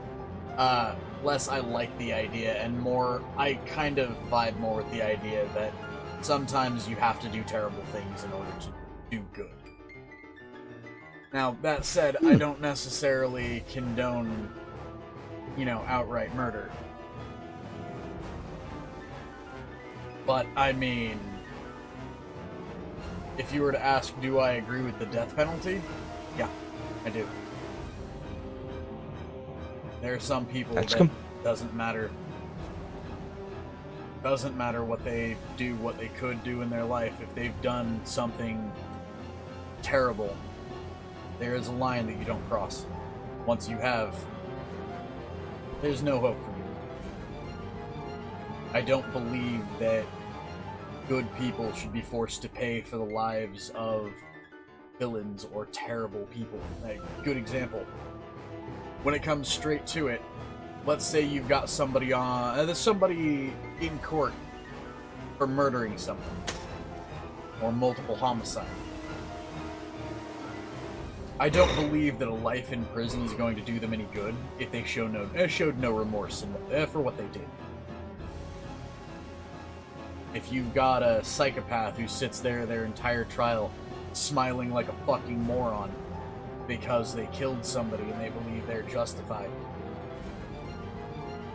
less I like the idea, and more, I kind of vibe more with the idea that sometimes you have to do terrible things in order to do good. Now, that said, I don't necessarily condone, you know, outright murder. But, I mean, if you were to ask, do I agree with the death penalty? Yeah, I do. There are some people that doesn't matter what they do, what they could do in their life. If they've done something terrible, there is a line that you don't cross. Once you have, there's no hope for you. I don't believe that good people should be forced to pay for the lives of villains or terrible people. A good example. When it comes straight to it, let's say you've got somebody in court for murdering someone or multiple homicide. I don't believe that a life in prison is going to do them any good if they showed no remorse for what they did. If you've got a psychopath who sits there their entire trial smiling like a fucking moron because they killed somebody and they believe they're justified,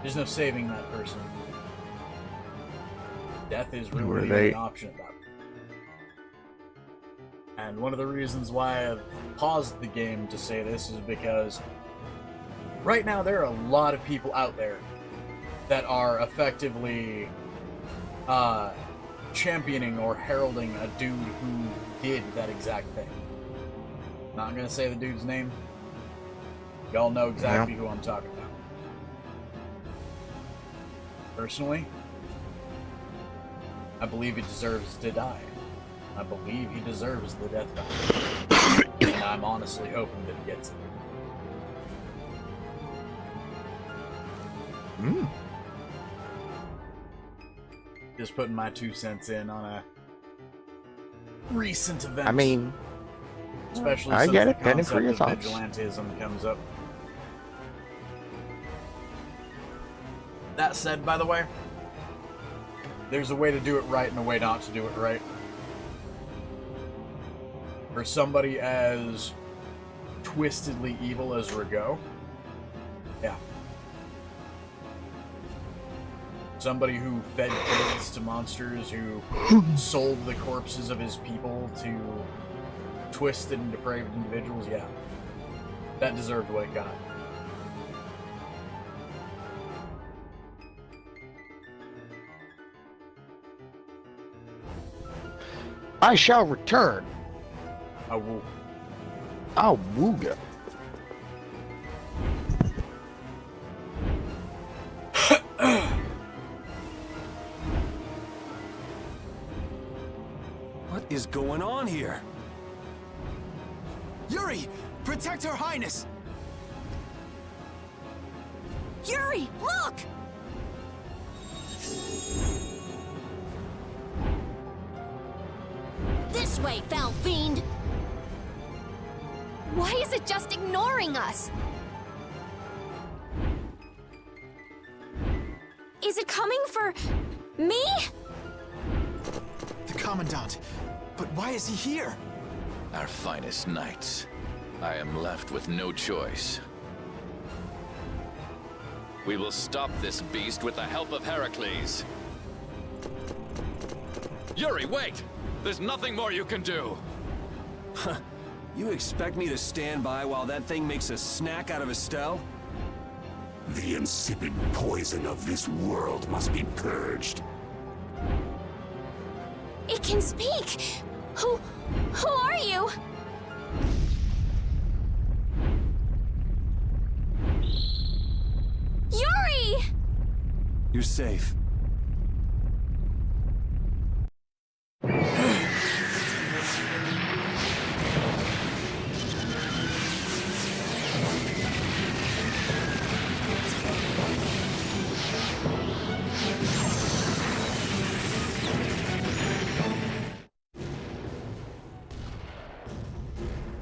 there's no saving that person. Death is really an option at that point. And one of the reasons why I've paused the game to say this is because right now there are a lot of people out there that are effectively championing or heralding a dude who did that exact thing. Not gonna say the dude's name. Y'all know exactly who I'm talking about. Personally, I believe he deserves to die. I believe he deserves the death penalty. And I'm honestly hoping that he gets it. Just putting my 2 cents in on a recent event. I mean, especially I since get the it. Pending for your concept of thoughts. vigilantism comes up. That said, by the way, there's a way to do it right and a way not to do it right. For somebody as twistedly evil as Rigaud, yeah. Somebody who fed kids to monsters, who sold the corpses of his people to twisted and depraved individuals, yeah. That deserved what it got. I shall return. I will. I'll wooga. What is going on here? Yuri! Protect Her Highness! Yuri, look! This way, foul fiend! Why is it just ignoring us? Is it coming for me? The Commandant. But why is he here? Our finest knights. I am left with no choice. We will stop this beast with the help of Heracles. Yuri, wait! There's nothing more you can do! You expect me to stand by while that thing makes a snack out of Estelle? The insipid poison of this world must be purged. It can speak! Who are you? Yuri! You're safe.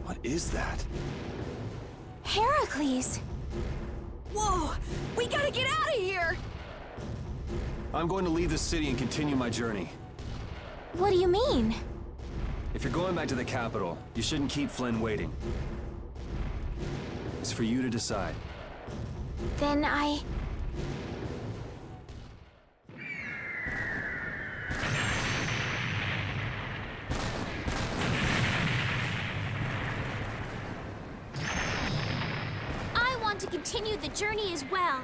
What is that? Heracles! Whoa! We gotta get out of here! I'm going to leave the city and continue my journey. What do you mean? If you're going back to the capital, you shouldn't keep Flynn waiting. It's for you to decide. Then I want to continue the journey as well.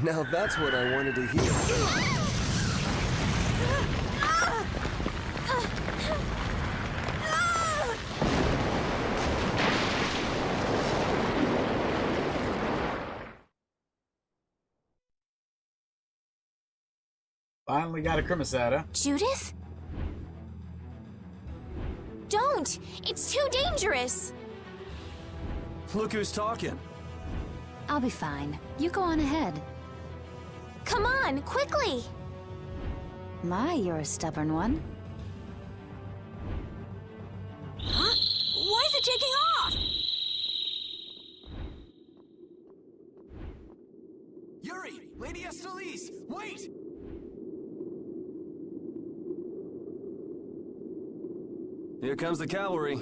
Now that's what I wanted to hear. Finally got a Crimisata. Judith? Don't! It's too dangerous! Look who's talking. I'll be fine. You go on ahead. Come on, quickly! My, you're a stubborn one. Huh? Why is it taking off? Yuri! Lady Estellise! Wait! Here comes the cavalry.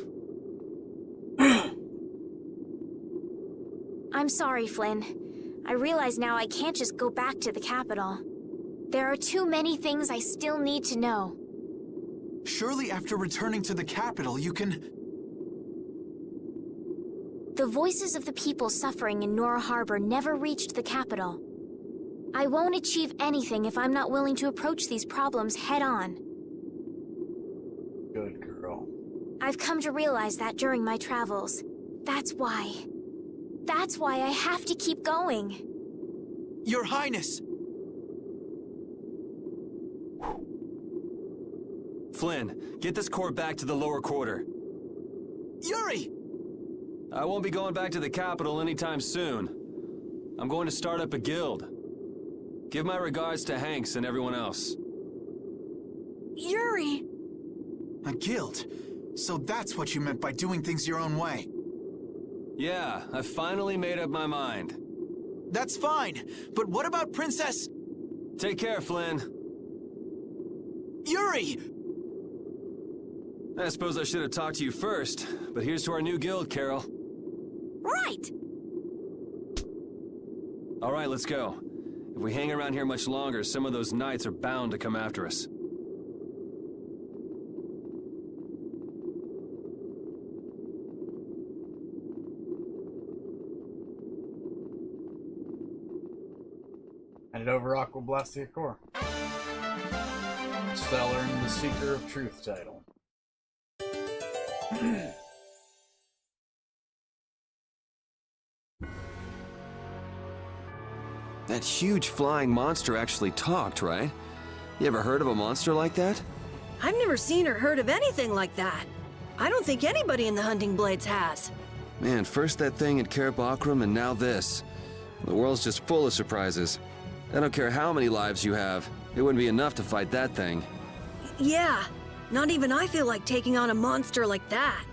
I'm sorry, Flynn. I realize now I can't just go back to the capital. There are too many things I still need to know. Surely after returning to the capital, you can... The voices of the people suffering in Nora Harbor never reached the capital. I won't achieve anything if I'm not willing to approach these problems head-on. Good girl. I've come to realize that during my travels. That's why I have to keep going. Your Highness! Flynn, get this corps back to the lower quarter. Yuri! I won't be going back to the capital anytime soon. I'm going to start up a guild. Give my regards to Hanks and everyone else. Yuri! A guild? So that's what you meant by doing things your own way. Yeah, I finally made up my mind. That's fine, but what about Princess... Take care, Flynn. Yuri! I suppose I should have talked to you first, but here's to our new guild, Carol. Right! All right, let's go. If we hang around here much longer, some of those knights are bound to come after us. Handed over Aqua Blastia Core. Estelle earned the Seeker of Truth title. That huge flying monster actually talked, right? You ever heard of a monster like that? I've never seen or heard of anything like that. I don't think anybody in the Hunting Blades has. Man, first that thing at Cair Bakram and now this. The world's just full of surprises. I don't care how many lives you have, it wouldn't be enough to fight that thing. Yeah, not even I feel like taking on a monster like that.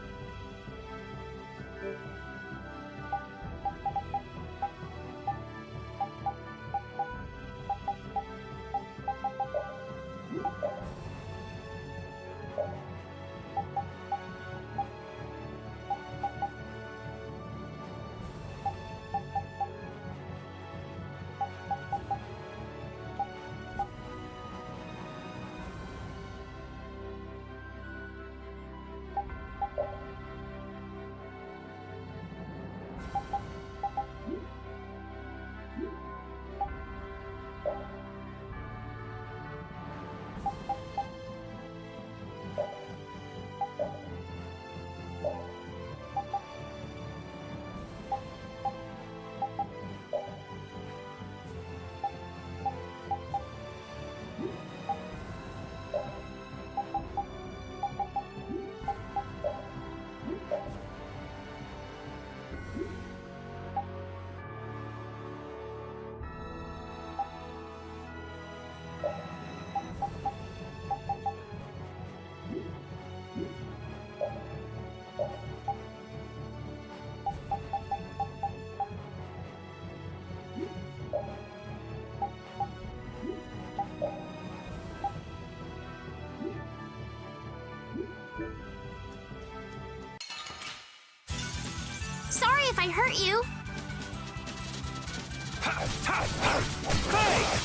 Sorry if I hurt you.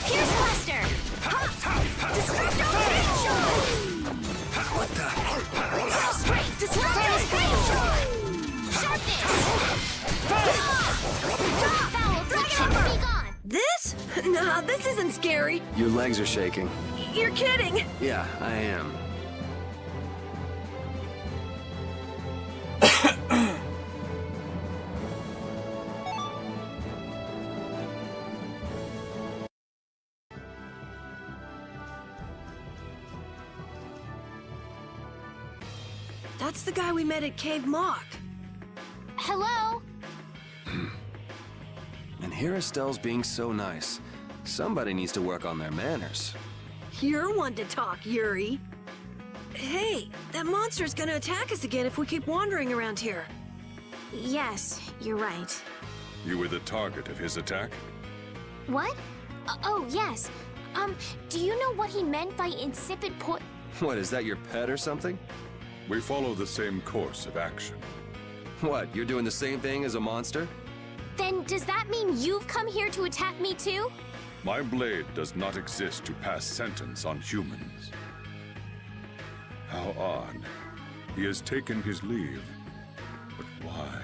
Here's Buster. What the? Straight. Disruptor's Great. Sharpness. Foul affliction. Be gone. This? Nah, this isn't scary. Your legs are shaking. You're kidding. Yeah, I am. That's the guy we met at Cave Mock. Hello? And here Estelle's being so nice. Somebody needs to work on their manners. You're one to talk, Yuri. Hey, that monster's gonna attack us again if we keep wandering around here. Yes, you're right. You were the target of his attack? What? Oh, yes. Do you know what he meant by insipid What, is that your pet or something? We follow the same course of action. What, you're doing the same thing as a monster? Then does that mean you've come here to attack me too? My blade does not exist to pass sentence on humans. How odd. He has taken his leave. But why?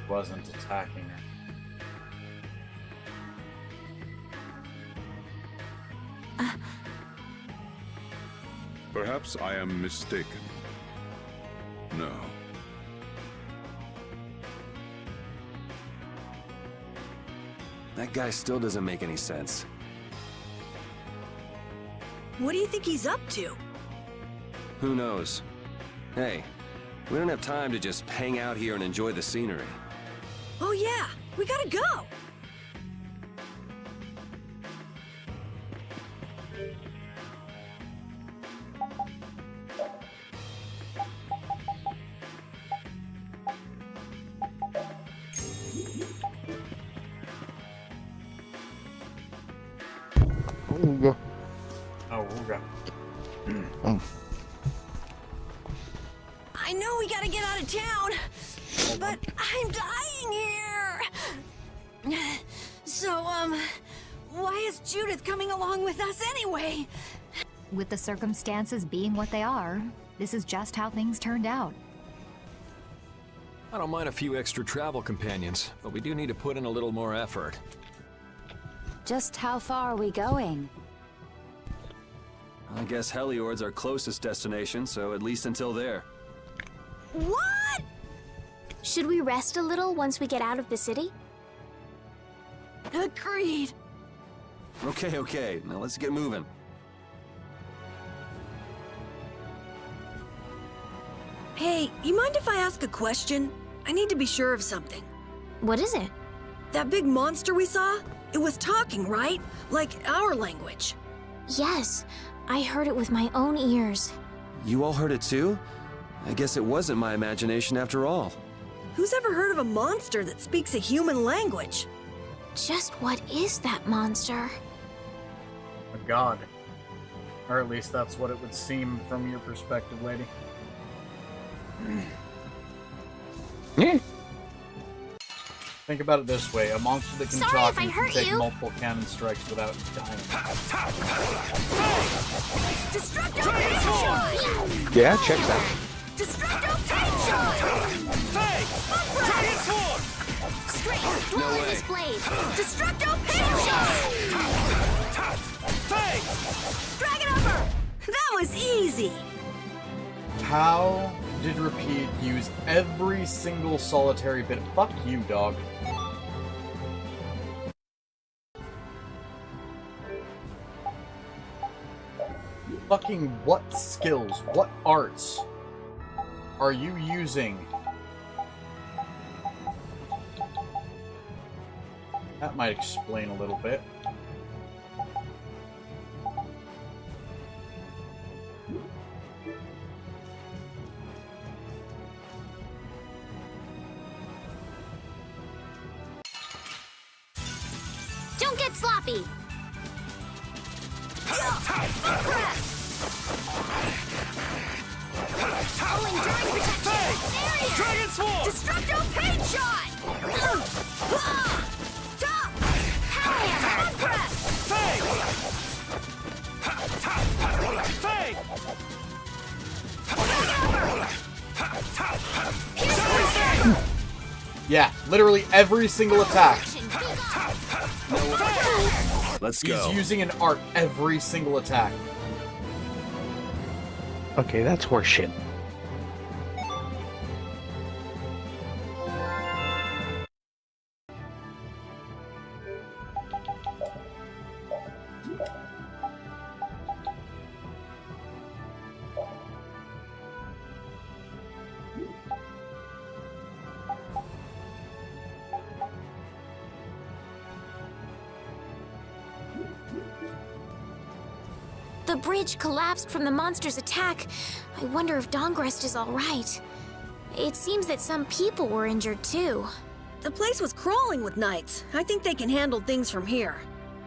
Wasn't attacking her. Perhaps I am mistaken. No. That guy still doesn't make any sense. What do you think he's up to? Who knows? Hey, we don't have time to just hang out here and enjoy the scenery. Oh yeah, we gotta go! Ooga. Oh, okay. Oh. I know we gotta get out of town, but I'm dying here! So, why is Judith coming along with us anyway? With the circumstances being what they are, this is just how things turned out. I don't mind a few extra travel companions, but we do need to put in a little more effort. Just how far are we going? I guess Heliord's our closest destination, so at least until there. What? Should we rest a little once we get out of the city? Agreed. Okay, now let's get moving. Hey, you mind if I ask a question? I need to be sure of something. What is it? That big monster we saw? It was talking, right? Like our language. Yes, I heard it with my own ears. You all heard it too? I guess it wasn't my imagination after all. Who's ever heard of a monster that speaks a human language? Just what is that monster? A god. Or at least that's what it would seem from your perspective, lady. Think about it this way: a monster that can talk and can take multiple cannon strikes without dying. Yeah, check that. Dwell in this blade. Destructo Pain Dragon Upper! That was easy! How did Repeat use every single solitary bit? Fuck you, dog. Fucking what skills, what arts are you using? That might explain a little bit. Don't get sloppy! Oh, enduring protection! Barrier! Dragon Sword! Destructo Pain Shot! Top! Hellhammer! Press! Yeah, literally every single attack. Let's go. He's using an art every single attack. Okay, that's horseshit. The bridge collapsed from the monster's attack. I wonder if Dongrest is all right. It seems that some people were injured too. The place was crawling with knights. I think they can handle things from here.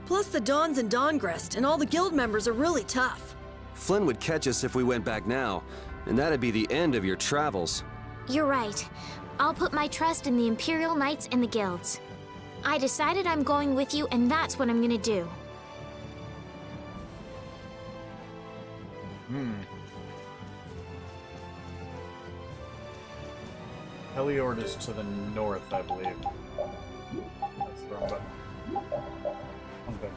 Plus the Dons and Dongrest and all the guild members are really tough. Flynn would catch us if we went back now, and that'd be the end of your travels. You're right. I'll put my trust in the Imperial Knights and the guilds. I decided I'm going with you, and that's what I'm gonna do. Heliord is to the north, I believe. That's the wrong button. Okay.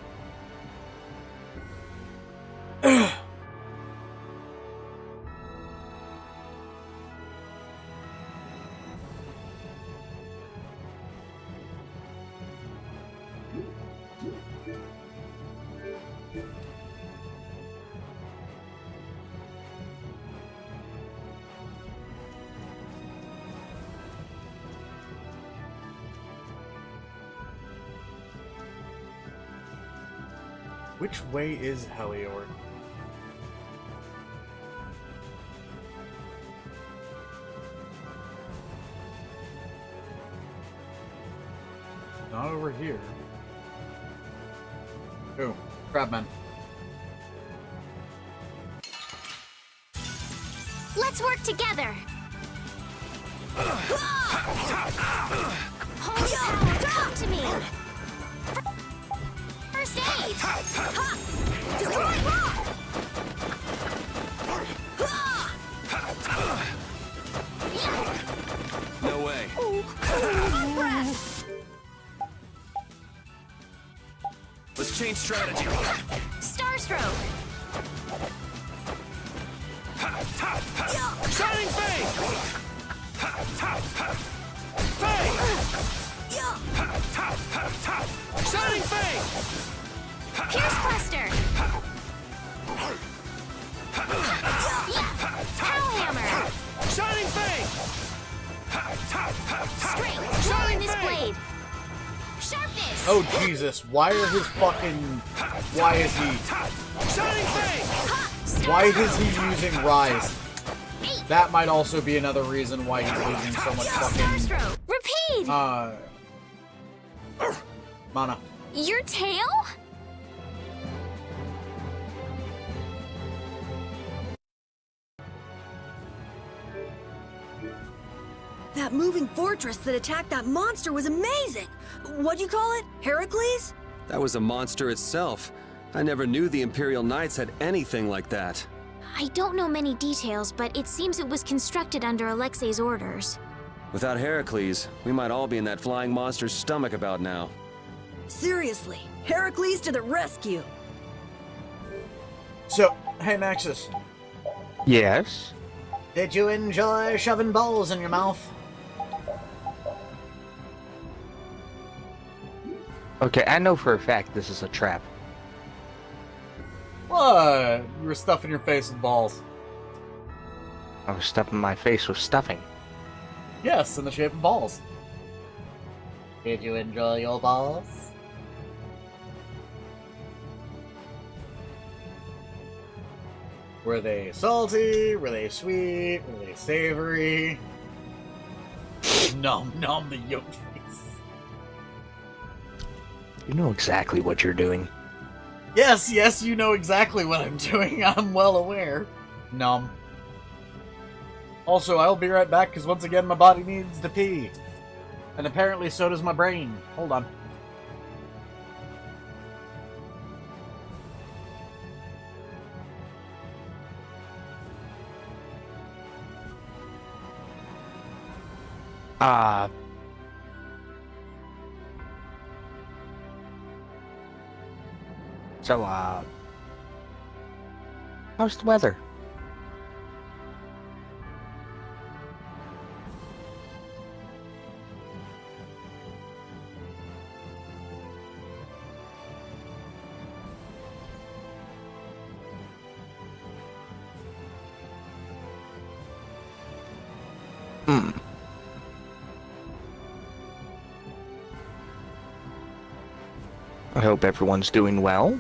Which way is Heliord? Not over here. Ooh, Crabman. Let's work together! Hold on! Talk to me! First aid! Destroy rock! No way. Let's change strategy. Starstroke! Shining Fang! Shining Fang! Pierce Cluster! Hellhammer! Shining Oh, Jesus. Why are his fucking... Why is he... Why is he using Rise? That might also be another reason why he's losing so much fucking... Repeat! Mana. Your tail? That moving fortress that attacked that monster was amazing! What'd you call it? Heracles? That was a monster itself. I never knew the Imperial Knights had anything like that. I don't know many details, but it seems it was constructed under Alexei's orders. Without Heracles, we might all be in that flying monster's stomach about now. Seriously, Heracles to the rescue! So, hey Nexus. Yes? Did you enjoy shoving balls in your mouth? Okay, I know for a fact this is a trap. What? You were stuffing your face with balls. I was stuffing my face with stuffing. Yes, in the shape of balls. Did you enjoy your balls? Were they salty? Were they sweet? Were they savory? Nom nom the yolk face. You know exactly what you're doing. Yes, yes, you know exactly what I'm doing. I'm well aware. Nom. Also, I'll be right back because once again my body needs to pee. And apparently so does my brain. Hold on. So, how's the weather? I hope everyone's doing well.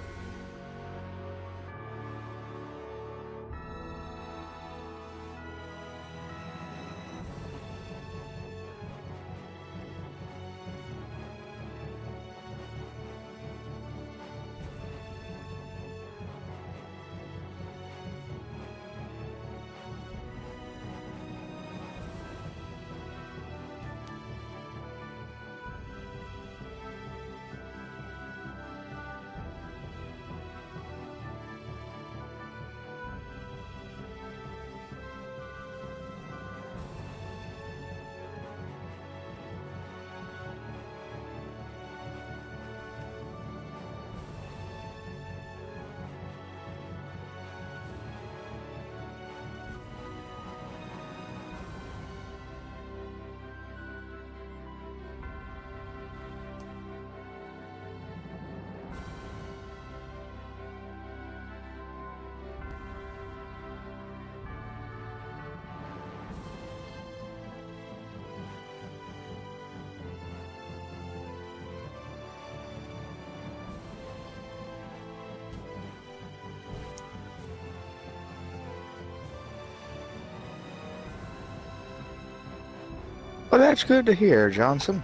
Well, that's good to hear, Johnson.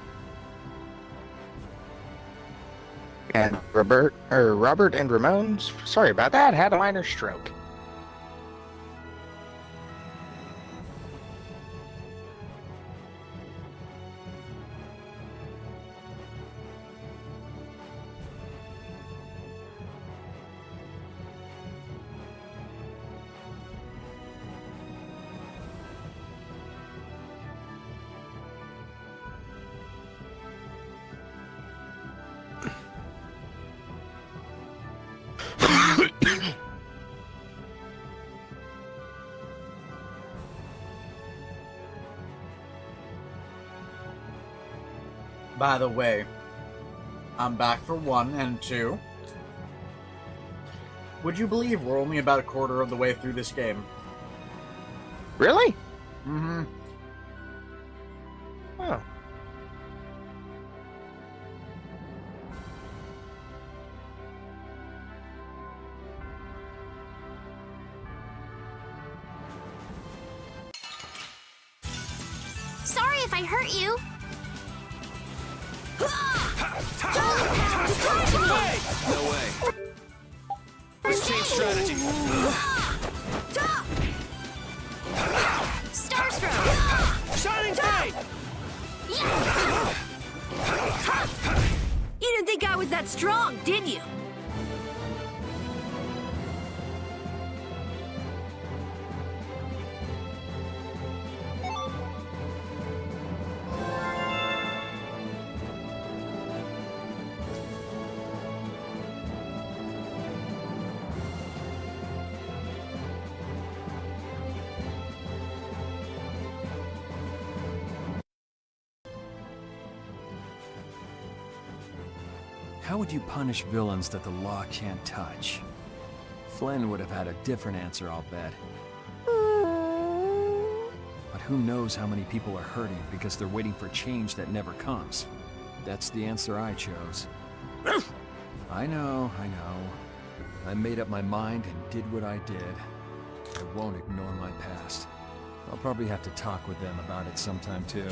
And Robert and Ramon, sorry about that, had a minor stroke. By the way, I'm back for 1 and 2. Would you believe we're only about a quarter of the way through this game? Really? Mm-hmm. Oh. Sorry if I hurt you. No way. Let's change strategy. Starstroke! Shining Blade! You didn't think I was that strong, did you? How would you punish villains that the law can't touch? Flynn would have had a different answer, I'll bet. But who knows how many people are hurting because they're waiting for change that never comes. That's the answer I chose. I know. I made up my mind and did what I did. I won't ignore my past. I'll probably have to talk with them about it sometime too.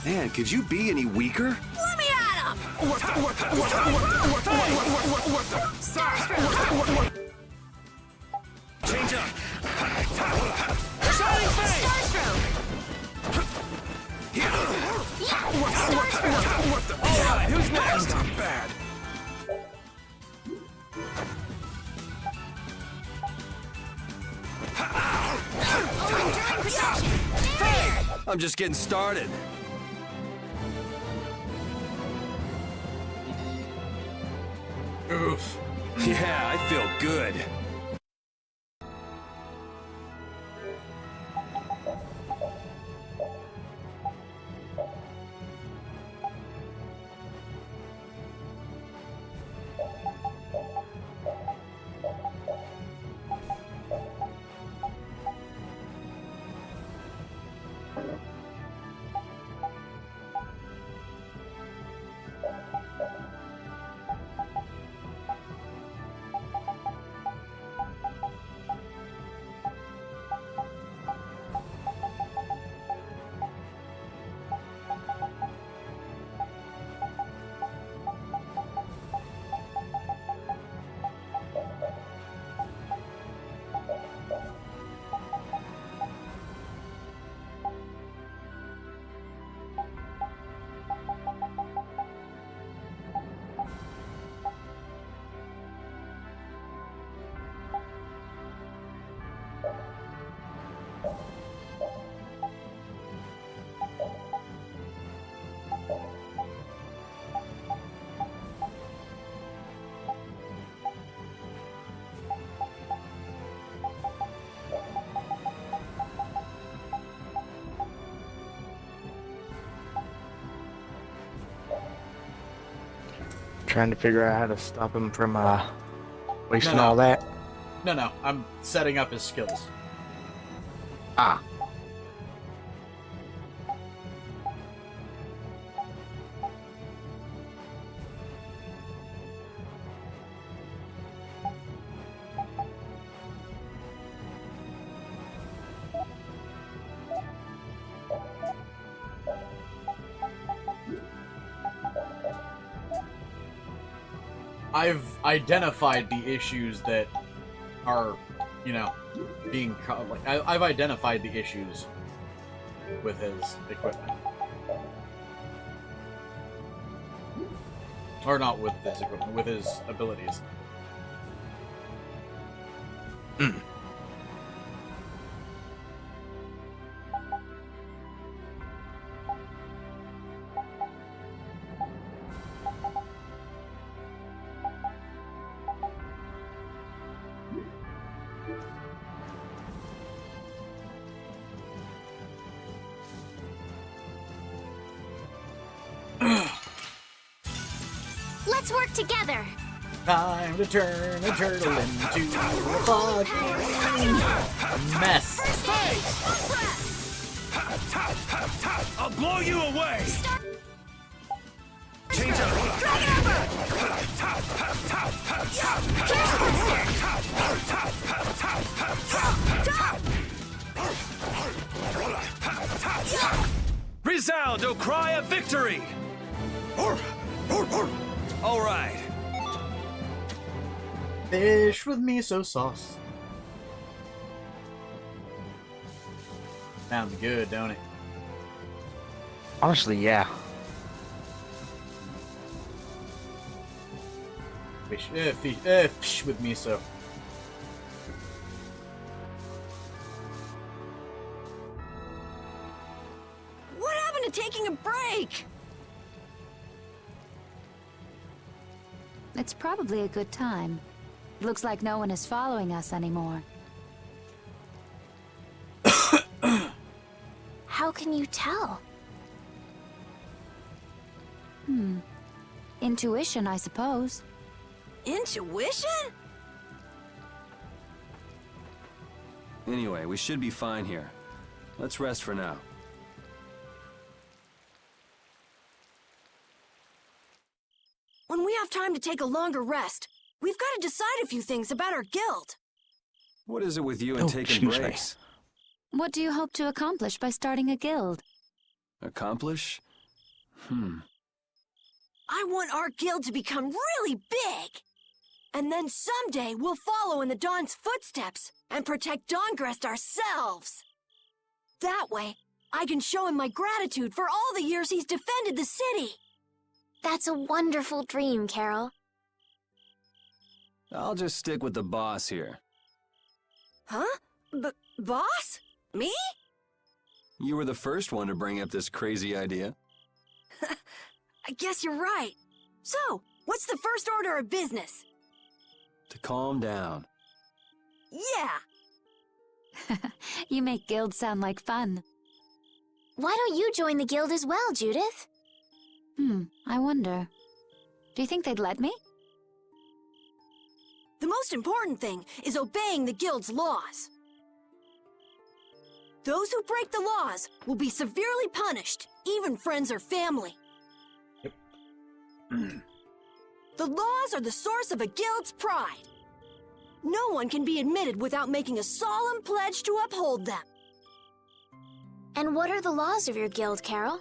Man, could you be any weaker? Let me at him! Change up. Shining Blade! Starstroke! Alright, who's next? Not bad. Enduring protection! There! I'm just getting started. Oof. Yeah, I feel good. Trying to figure out how to stop him from wasting No. all that. No, I'm setting up his skills. Ah. I've identified the issues that are, being I've identified the issues with his equipment, or not with his equipment, with his abilities. Let's work together. Time to turn a turtle into a fucking mess. I'll blow you away! Change up! Resound, O cry of victory! All right. Fish with miso sauce. Sounds good, don't it? Honestly, yeah. Fish with miso. What happened to taking a break? It's probably a good time. Looks like no one is following us anymore. How can you tell? Intuition, I suppose. Intuition? Anyway, we should be fine here. Let's rest for now. When we have time to take a longer rest, we've got to decide a few things about our guild. What is it with you and Oh, taking excuse me. breaks? What do you hope to accomplish by starting a guild? Accomplish? I want our guild to become really big. And then someday we'll follow in the Dawn's footsteps and protect Dawngrest ourselves. That way, I can show him my gratitude for all the years he's defended the city. That's a wonderful dream, Carol. I'll just stick with the boss here. Huh? Boss? Me? You were the first one to bring up this crazy idea. I guess you're right. So, what's the first order of business? To calm down. Yeah! You make guilds sound like fun. Why don't you join the guild as well, Judith? I wonder. Do you think they'd let me? The most important thing is obeying the guild's laws. Those who break the laws will be severely punished, even friends or family. Yep. The laws are the source of a guild's pride. No one can be admitted without making a solemn pledge to uphold them. And what are the laws of your guild, Carol?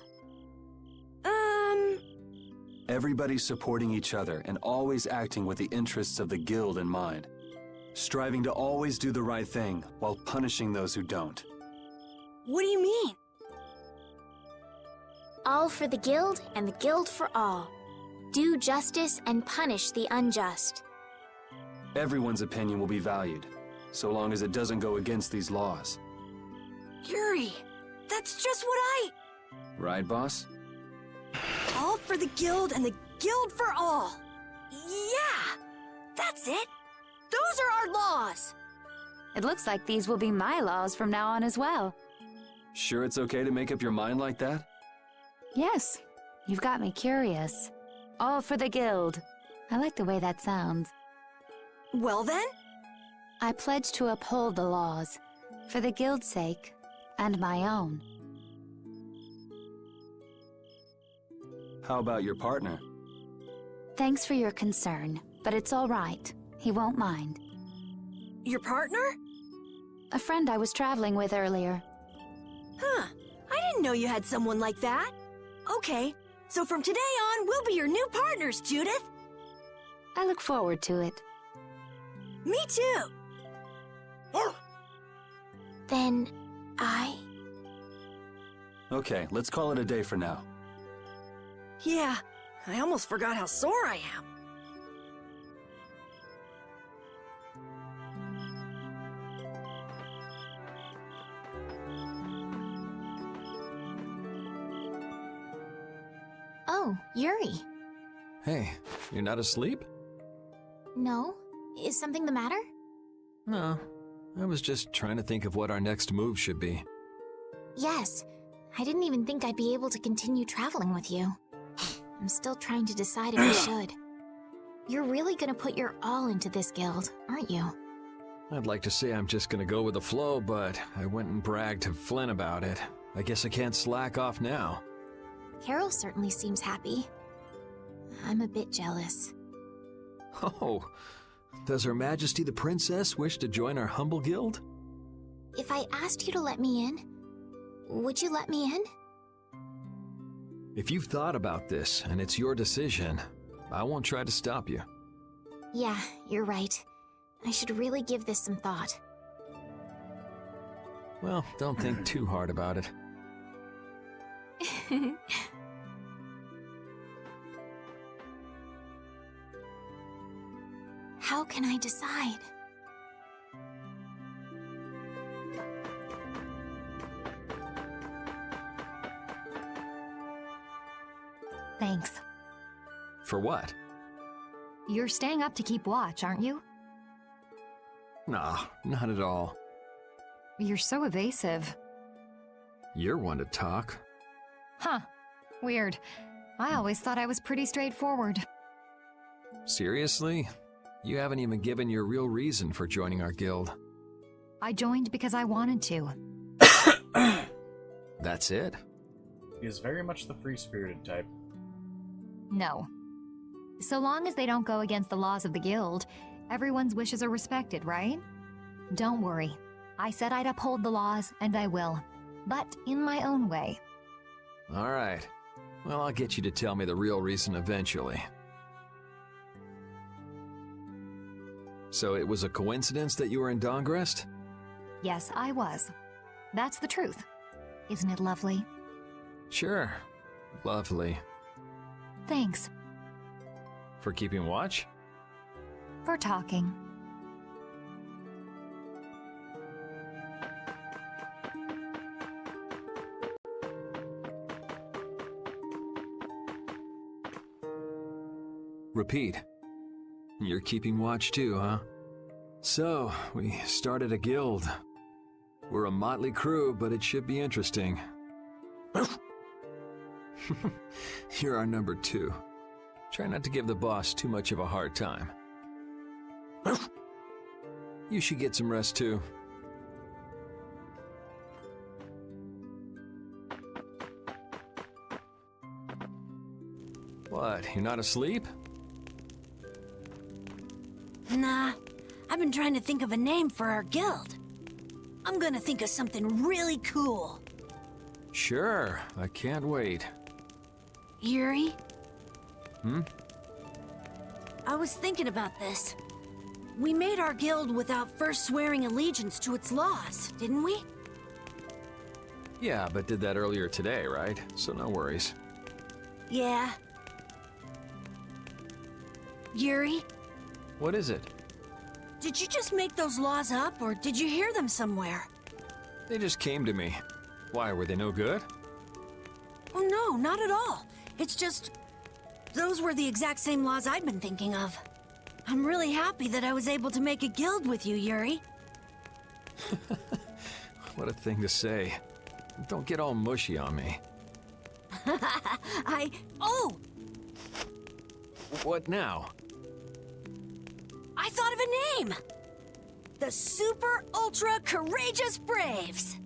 Everybody supporting each other and always acting with the interests of the guild in mind. Striving to always do the right thing while punishing those who don't. What do you mean? All for the guild and the guild for all. Do justice and punish the unjust. Everyone's opinion will be valued, so long as it doesn't go against these laws. Yuri, that's just what Right, boss? All for the guild and the guild for all. Yeah, that's it. Those are our laws. It looks like these will be my laws from now on as well. Sure it's okay to make up your mind like that? Yes, you've got me curious. All for the guild. I like the way that sounds. Well then? I pledge to uphold the laws, for the guild's sake, and my own. How about your partner? Thanks for your concern, but it's all right. He won't mind. Your partner? A friend I was traveling with earlier. Huh, I didn't know you had someone like that. Okay, so from today on, we'll be your new partners, Judith. I look forward to it. Me too. Then, Okay, let's call it a day for now. Yeah, I almost forgot how sore I am. Oh, Yuri. Hey, you're not asleep? No? Is something the matter? No. I was just trying to think of what our next move should be. Yes. I didn't even think I'd be able to continue traveling with you. I'm still trying to decide if I should. You're really gonna put your all into this guild, aren't you? I'd like to say I'm just gonna go with the flow, but I went and bragged to Flynn about it. I guess I can't slack off now. Carol certainly seems happy. I'm a bit jealous. Oh, does Her Majesty the Princess wish to join our humble guild? If I asked you to let me in, would you let me in? If you've thought about this and it's your decision, I won't try to stop you. Yeah, you're right. I should really give this some thought. Well, don't think too hard about it. How can I decide? Thanks. For what? You're staying up to keep watch, aren't you? Nah, not at all. You're so evasive. You're one to talk. Huh. Weird. I always thought I was pretty straightforward. Seriously? You haven't even given your real reason for joining our guild. I joined because I wanted to. That's it? He is very much the free-spirited type. No. So long as they don't go against the laws of the guild, everyone's wishes are respected, right? Don't worry. I said I'd uphold the laws, and I will. But in my own way. All right. Well, I'll get you to tell me the real reason eventually. So it was a coincidence that you were in Dawngrest? Yes, I was. That's the truth. Isn't it lovely? Sure. Lovely. Thanks. For keeping watch? For talking. Repeat. You're keeping watch too, huh? So, we started a guild. We're a motley crew, but it should be interesting. You're our number 2. Try not to give the boss too much of a hard time. You should get some rest too. What, you're not asleep? Nah, I've been trying to think of a name for our guild. I'm gonna think of something really cool. Sure, I can't wait. Yuri? Hmm? I was thinking about this. We made our guild without first swearing allegiance to its laws, didn't we? Yeah, but did that earlier today, right? So no worries. Yeah. Yuri? What is it? Did you just make those laws up, or did you hear them somewhere? They just came to me. Why, were they no good? Oh no, not at all. It's just... those were the exact same laws I'd been thinking of. I'm really happy that I was able to make a guild with you, Yuri. What a thing to say. Don't get all mushy on me. Oh! What now? I thought of a name! The Super Ultra Courageous Braves!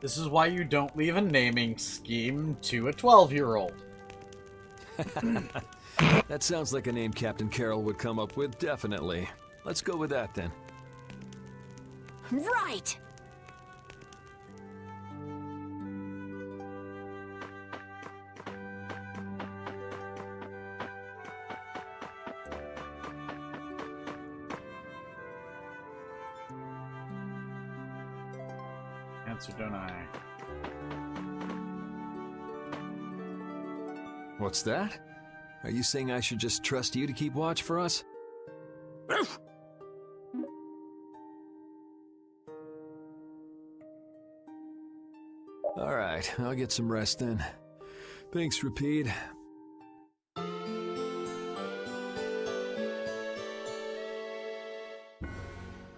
This is why you don't leave a naming scheme to a 12-year-old. That sounds like a name Captain Carroll would come up with, definitely. Let's go with that then. Right! Answer, don't I? What's that? Are you saying I should just trust you to keep watch for us? All right, I'll get some rest then. Thanks, Rapide.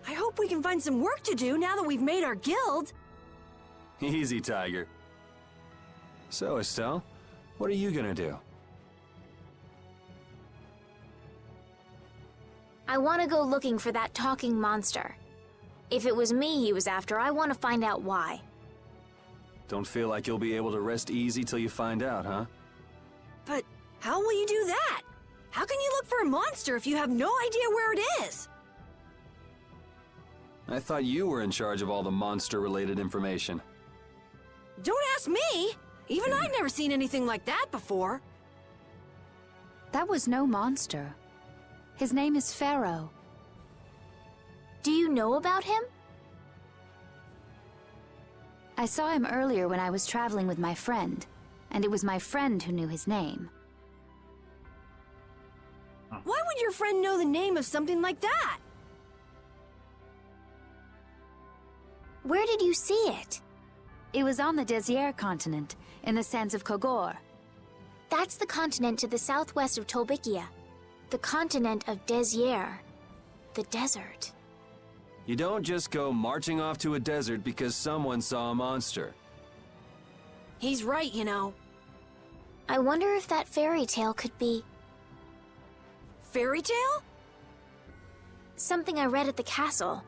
I hope we can find some work to do now that we've made our guild. Easy, Tiger. So, Estelle, what are you gonna do? I want to go looking for that talking monster. If it was me he was after, I want to find out why. Don't feel like you'll be able to rest easy till you find out, huh? But how will you do that? How can you look for a monster if you have no idea where it is? I thought you were in charge of all the monster-related information. Don't ask me! Even I've never seen anything like that before. That was no monster. His name is Pharaoh. Do you know about him? I saw him earlier when I was traveling with my friend, and it was my friend who knew his name. Why would your friend know the name of something like that? Where did you see it? It was on the Désir continent, in the sands of Kogor. That's the continent to the southwest of Tolbikia. The continent of Désir. The desert. You don't just go marching off to a desert because someone saw a monster. He's right, you know. I wonder if that fairy tale could be... Fairy tale? Something I read at the castle.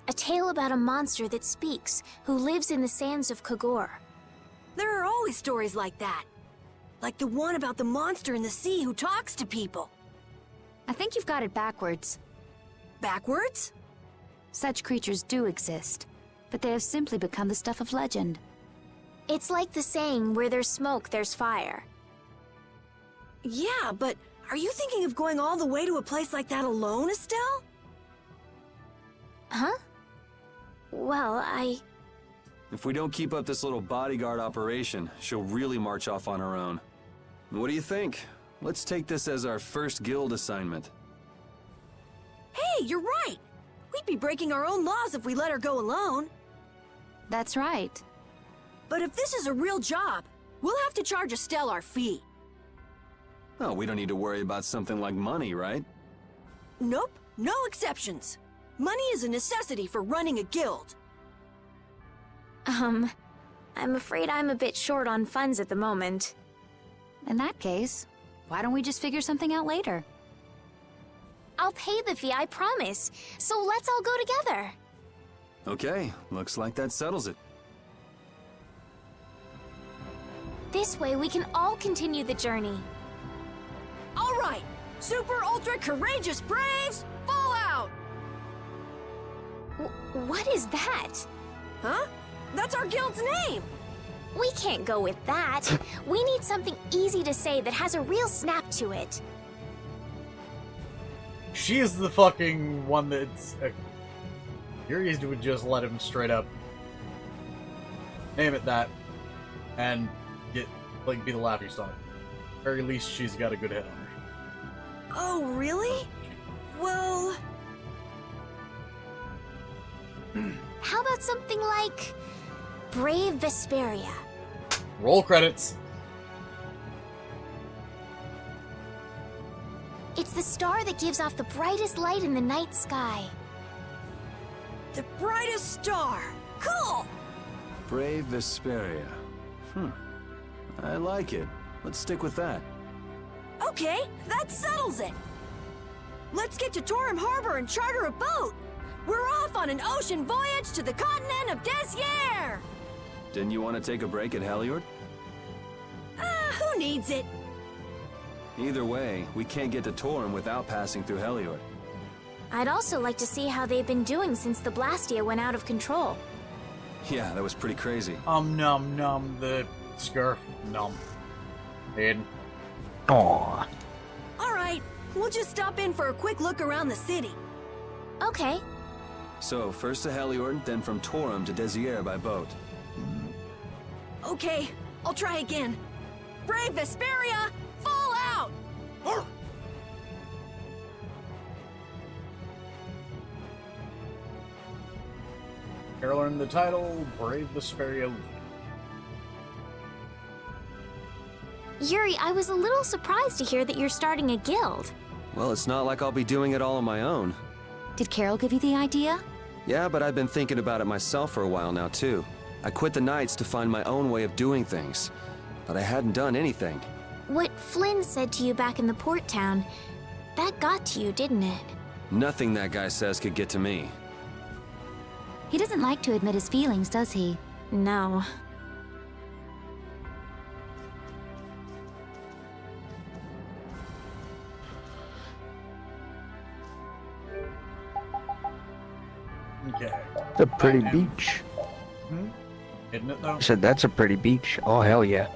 A tale about a monster that speaks, who lives in the sands of Kogor. There are always stories like that. Like the one about the monster in the sea who talks to people. I think you've got it backwards. Backwards? Such creatures do exist, but they have simply become the stuff of legend. It's like the saying, where there's smoke, there's fire. Yeah, but are you thinking of going all the way to a place like that alone, Estelle? Huh? Well, If we don't keep up this little bodyguard operation, she'll really march off on her own. What do you think? Let's take this as our first guild assignment. Hey, you're right! We'd be breaking our own laws if we let her go alone. That's right. But if this is a real job, we'll have to charge Estelle our fee. Oh, we don't need to worry about something like money, right? Nope, no exceptions. Money is a necessity for running a guild. I'm afraid I'm a bit short on funds at the moment. In that case, why don't we just figure something out later? I'll pay the fee, I promise. So let's all go together. Okay, looks like that settles it. This way we can all continue the journey. All right, super ultra courageous braves, fall out! What is that? Huh? That's our guild's name! We can't go with that. We need something easy to say that has a real snap to it. She is the fucking one that's... Curious would just let him straight up name it that and get, like, be the laughing stock. At very least she's got a good head on her. Oh, really? Well... How about something like... Brave Vesperia? Roll credits. It's the star that gives off the brightest light in the night sky. The brightest star! Cool! Brave Vesperia. I like it. Let's stick with that. Okay, that settles it! Let's get to Torim Harbor and charter a boat! We're off on an ocean voyage to the continent of Désir! Didn't you want to take a break at Heliord? Who needs it? Either way, we can't get to Torim without passing through Heliord. I'd also like to see how they've been doing since the Blastia went out of control. Yeah, that was pretty crazy. Num num, the scarf, num. Aiden. Aww. Alright, we'll just stop in for a quick look around the city. Okay. So, first to Heliord, then from Torim to Désir by boat. Okay, I'll try again. Brave Vesperia, fall out! Carol earned the title Brave Vesperia. Yuri, I was a little surprised to hear that you're starting a guild. Well, it's not like I'll be doing it all on my own. Did Carol give you the idea? Yeah, but I've been thinking about it myself for a while now, too. I quit the Knights to find my own way of doing things, but I hadn't done anything. What Flynn said to you back in the port town, that got to you, didn't it? Nothing that guy says could get to me. He doesn't like to admit his feelings, does he? No. Okay. It's a pretty beach. Isn't it though? I said that's a pretty beach. Oh, hell yeah.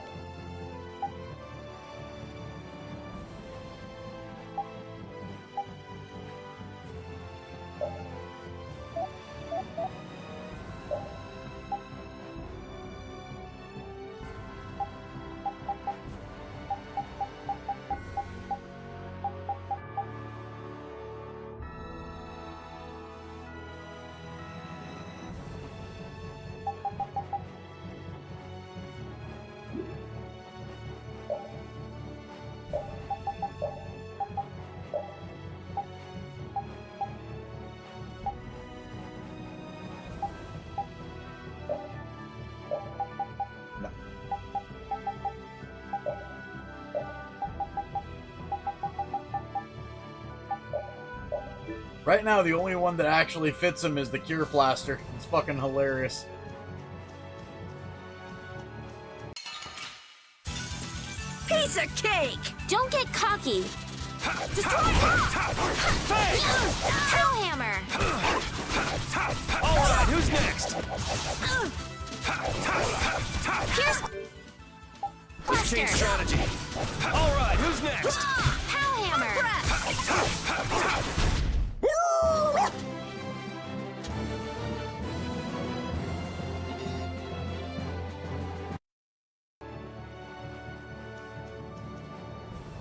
Right now, the only one that actually fits him is the cure plaster. It's fucking hilarious. Piece of cake! Don't get cocky. Destroy Hellhammer. All right, who's next? Here's Let's change strategy. All right, who's next? Hellhammer.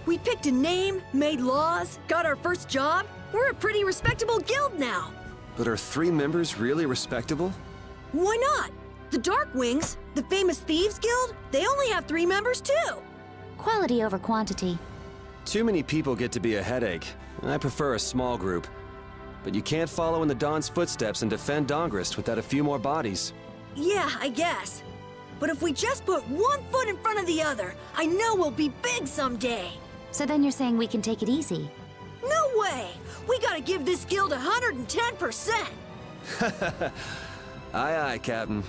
We picked a name, made laws, got our first job. We're a pretty respectable guild now. But are 3 members really respectable? Why not? The Darkwings, the famous thieves guild, they only have 3 members too. Quality over quantity. Too many people get to be a headache. I prefer a small group. But you can't follow in the Dawn's footsteps and defend Dongrist without a few more bodies. Yeah, I guess. But if we just put one foot in front of the other, I know we'll be big someday. So then you're saying we can take it easy? No way! We gotta give this guild 110%! Aye, aye, Captain.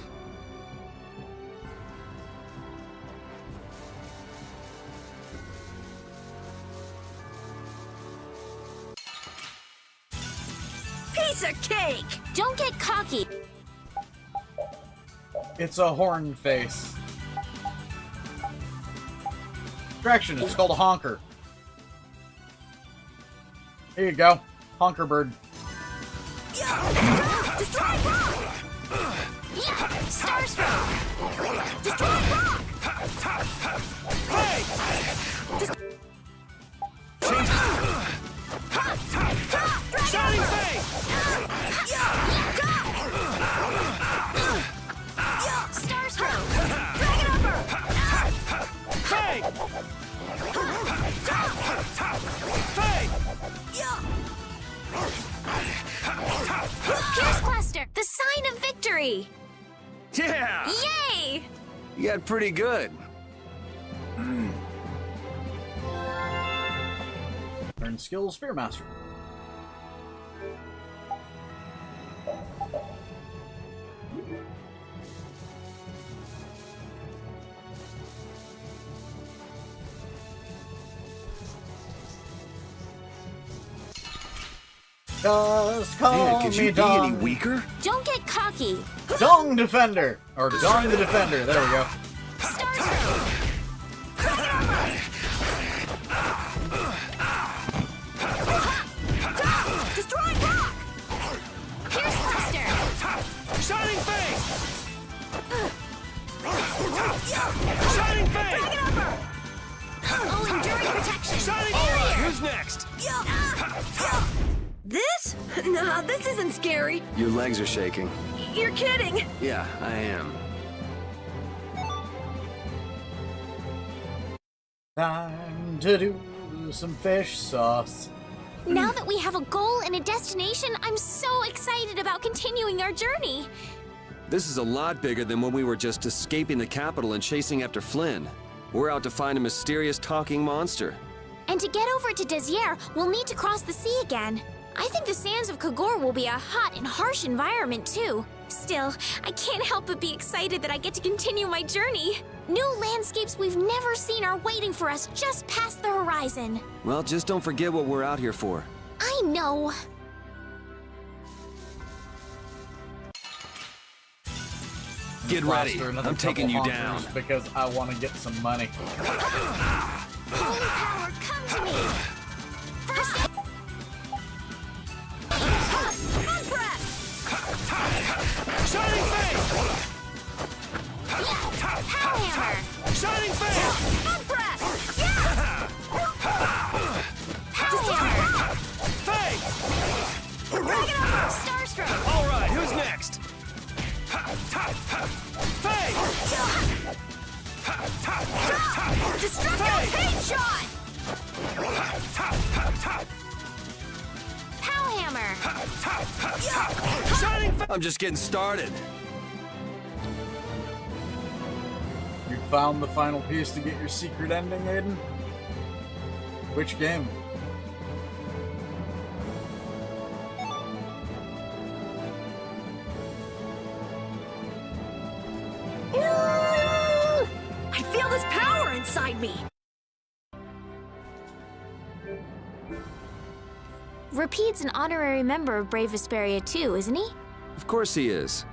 Piece of cake! Don't get cocky. It's a horn face. Correction, it's called a honker. Here you go. Honker bird. Destroy rock! Starstroke. Destroy rock! Hey! Shining Face! Starstroke. Dragon Upper! Hey! Hey! Pierce Cluster. The sign of victory. Yeah! Yay! You got pretty good. Learn skill Spearmaster. Just call Man, could me you be any Dong. weaker? Don't get cocky. Dong Defender! Or Dong the Defender, there we go. Starstroke. Destroy rock! Pierce Cluster. Shining Face! Shining Face! Dragon Upper! Oh, enduring protection. Shining Face! Who's next? This? Nah, this isn't scary. Your legs are shaking. You're kidding. Yeah, I am. Time to do some fish sauce. Now that we have a goal and a destination, I'm so excited about continuing our journey. This is a lot bigger than when we were just escaping the capital and chasing after Flynn. We're out to find a mysterious talking monster. And to get over to Desier, we'll need to cross the sea again. I think the sands of Kagor will be a hot and harsh environment, too. Still, I can't help but be excited that I get to continue my journey. New landscapes we've never seen are waiting for us just past the horizon. Well, just don't forget what we're out here for. I know. Get ready. Plaster another I'm taking you couple down. hunters because I want to get some money. Holy power, come to me! First, hot breath! Shining Face! Power hammer! Shining Face! Hot breath! Yeah! Power hammer! Face! Bring it on! Starstroke! All right, who's next? Face! Destructive paint shot! Power hammer! Shining Face! I'm just getting started. You found the final piece to get your secret ending, Aiden? Which game? I feel this power inside me. Rapide's an honorary member of Brave Vesperia too, isn't he? Of course he is.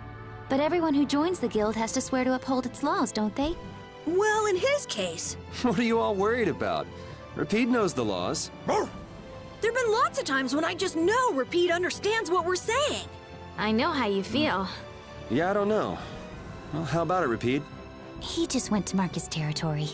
But everyone who joins the guild has to swear to uphold its laws, don't they? Well, in his case, What are you all worried about? Rapide knows the laws. there've been lots of times when I just know Rapide understands what we're saying. I know how you feel. Yeah, I don't know. Well, how about it, Rapide? He just went to mark his territory.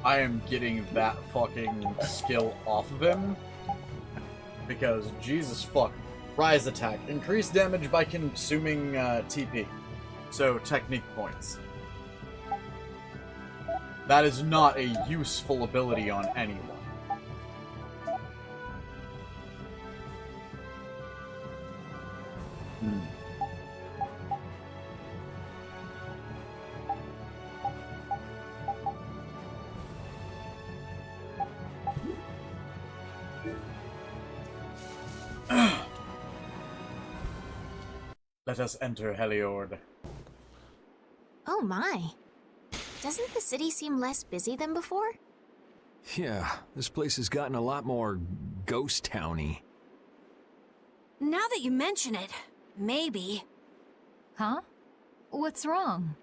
I am getting that fucking skill off of him. Because, Jesus fuck. Rise attack. Increase damage by consuming TP. So, technique points. That is not a useful ability on anyone. Let us enter Heliord. Oh my. Doesn't the city seem less busy than before? Yeah, this place has gotten a lot more ghost towny. Now that you mention it, maybe. Huh? What's wrong?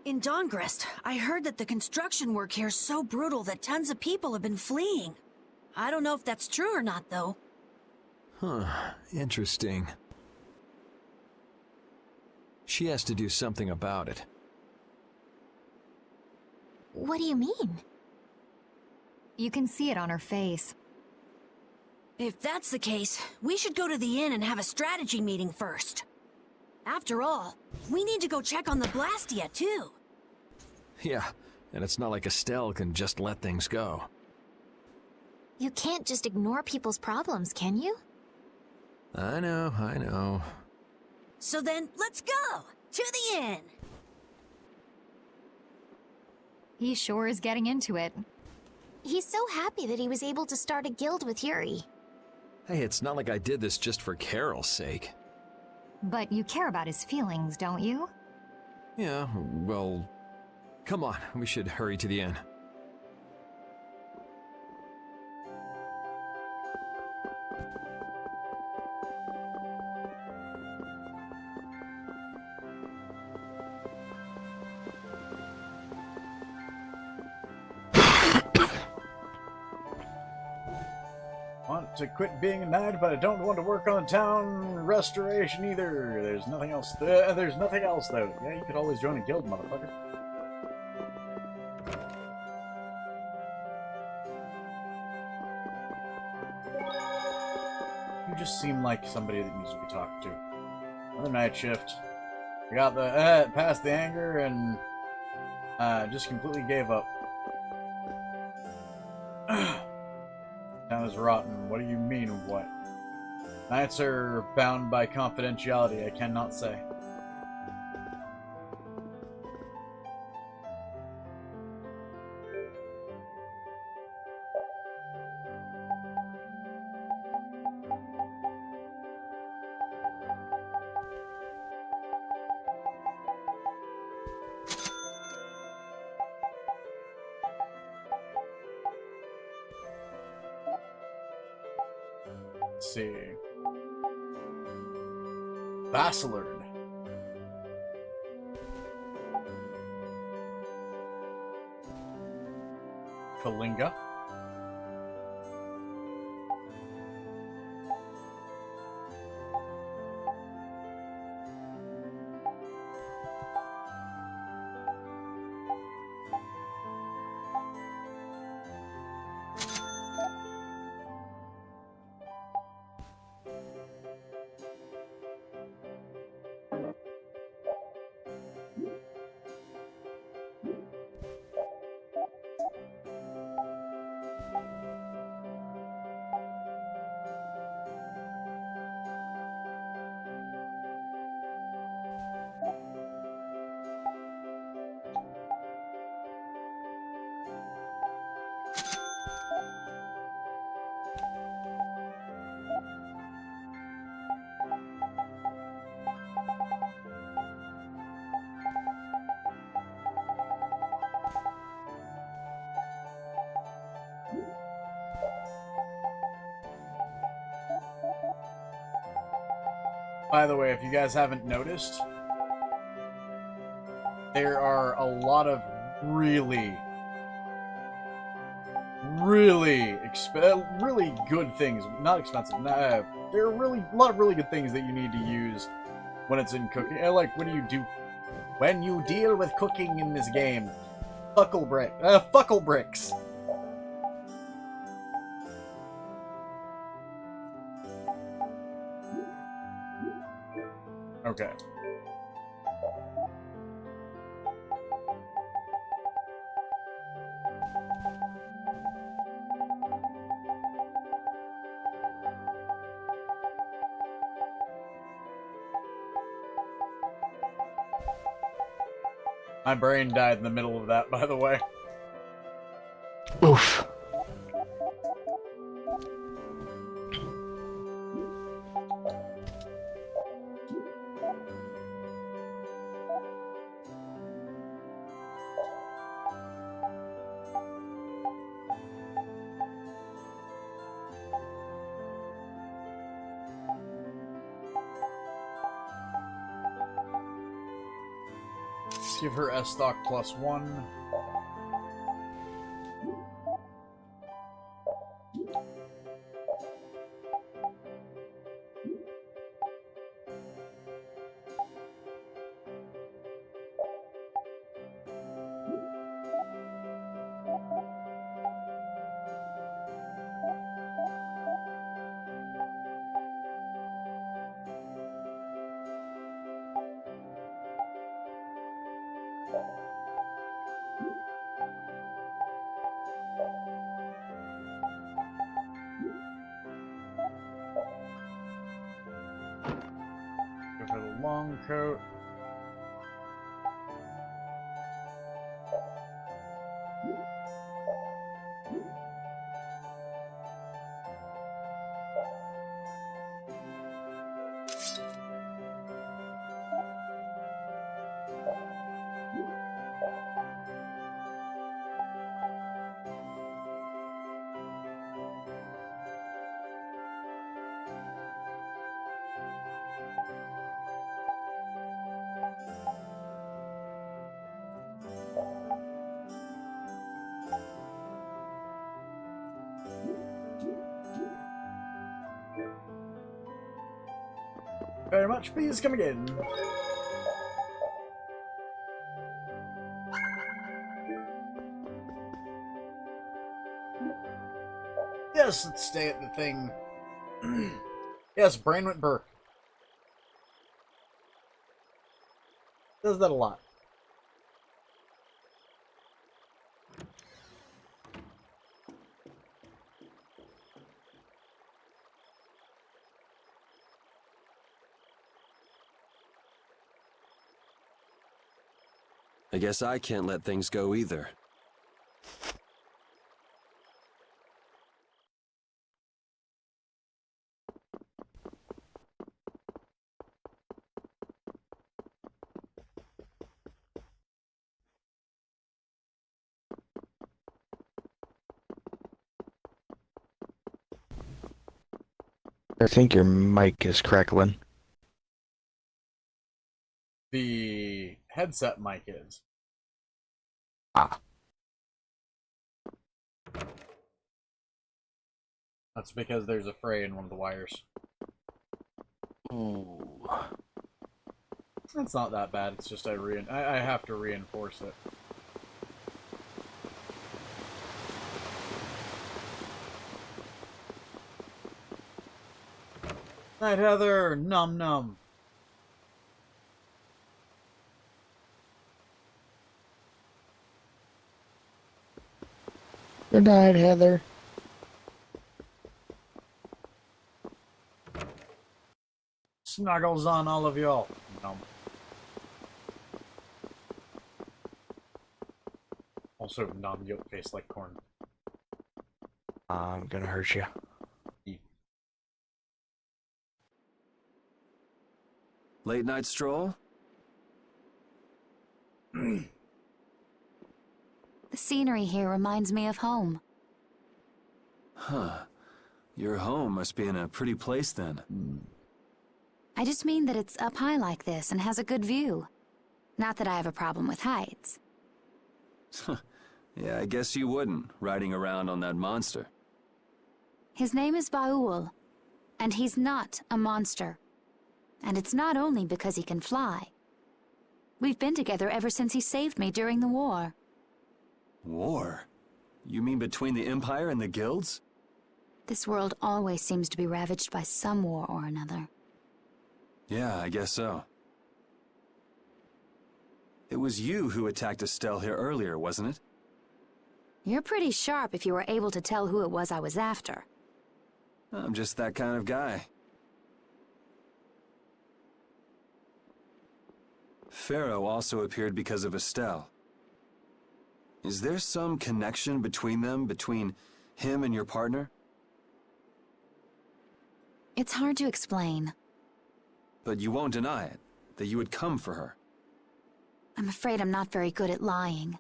In Dawngrest, I heard that the construction work here is so brutal that tons of people have been fleeing. I don't know if that's true or not, though. Huh, interesting. She has to do something about it. What do you mean? You can see it on her face. If that's the case, we should go to the inn and have a strategy meeting first. After all, we need to go check on the Blastia, too. Yeah, and it's not like Estelle can just let things go. You can't just ignore people's problems, can you? I know. So then, let's go! To the inn! He sure is getting into it. He's so happy that he was able to start a guild with Yuri. Hey, it's not like I did this just for Carol's sake. But you care about his feelings, don't you? Yeah, well... Come on, we should hurry to the inn. Want to quit being a knight, but I don't want to work on town restoration either. There's nothing else. There's nothing else, though. Yeah, you could always join a guild, motherfucker. You just seem like somebody that needs to be talked to. Another night shift. I got the past the anger and just completely gave up. Town is rotten. What do you mean, what? Knights are bound by confidentiality, I cannot say. Let's see. Vassalard. Kalinga. By the way, if you guys haven't noticed, there are a lot of really good things. Not expensive. There are a lot of really good things that you need to use when it's in cooking. Like, what do you do when you deal with cooking in this game? Fuckle bricks. Okay. My brain died in the middle of that, by the way. Oof. Give her S-Stock +1. Go for the long coat. Very much, please come again. Yes, let's stay at the thing. Yes, brain went burr. Does that a lot. I guess I can't let things go either. I think your mic is crackling. The headset mic is. Ah. That's because there's a fray in one of the wires. Ooh. It's not that bad. It's just I have to reinforce it. Night, Heather. Num num. Good night, Heather. Snuggles on all of y'all. Num. Also, num, yolk face like corn. I'm gonna hurt you. Late night stroll? The scenery here reminds me of home. Huh. Your home must be in a pretty place then. I just mean that it's up high like this and has a good view. Not that I have a problem with heights. Yeah, I guess you wouldn't, riding around on that monster. His name is Baul, and he's not a monster. And it's not only because he can fly. We've been together ever since he saved me during the war. War? You mean between the Empire and the guilds? This world always seems to be ravaged by some war or another. Yeah, I guess so. It was you who attacked Estelle here earlier, wasn't it? You're pretty sharp if you were able to tell who it was I was after. I'm just that kind of guy. Pharaoh also appeared because of Estelle. Is there some connection between them, between him and your partner? It's hard to explain. But you won't deny it, that you would come for her. I'm afraid I'm not very good at lying.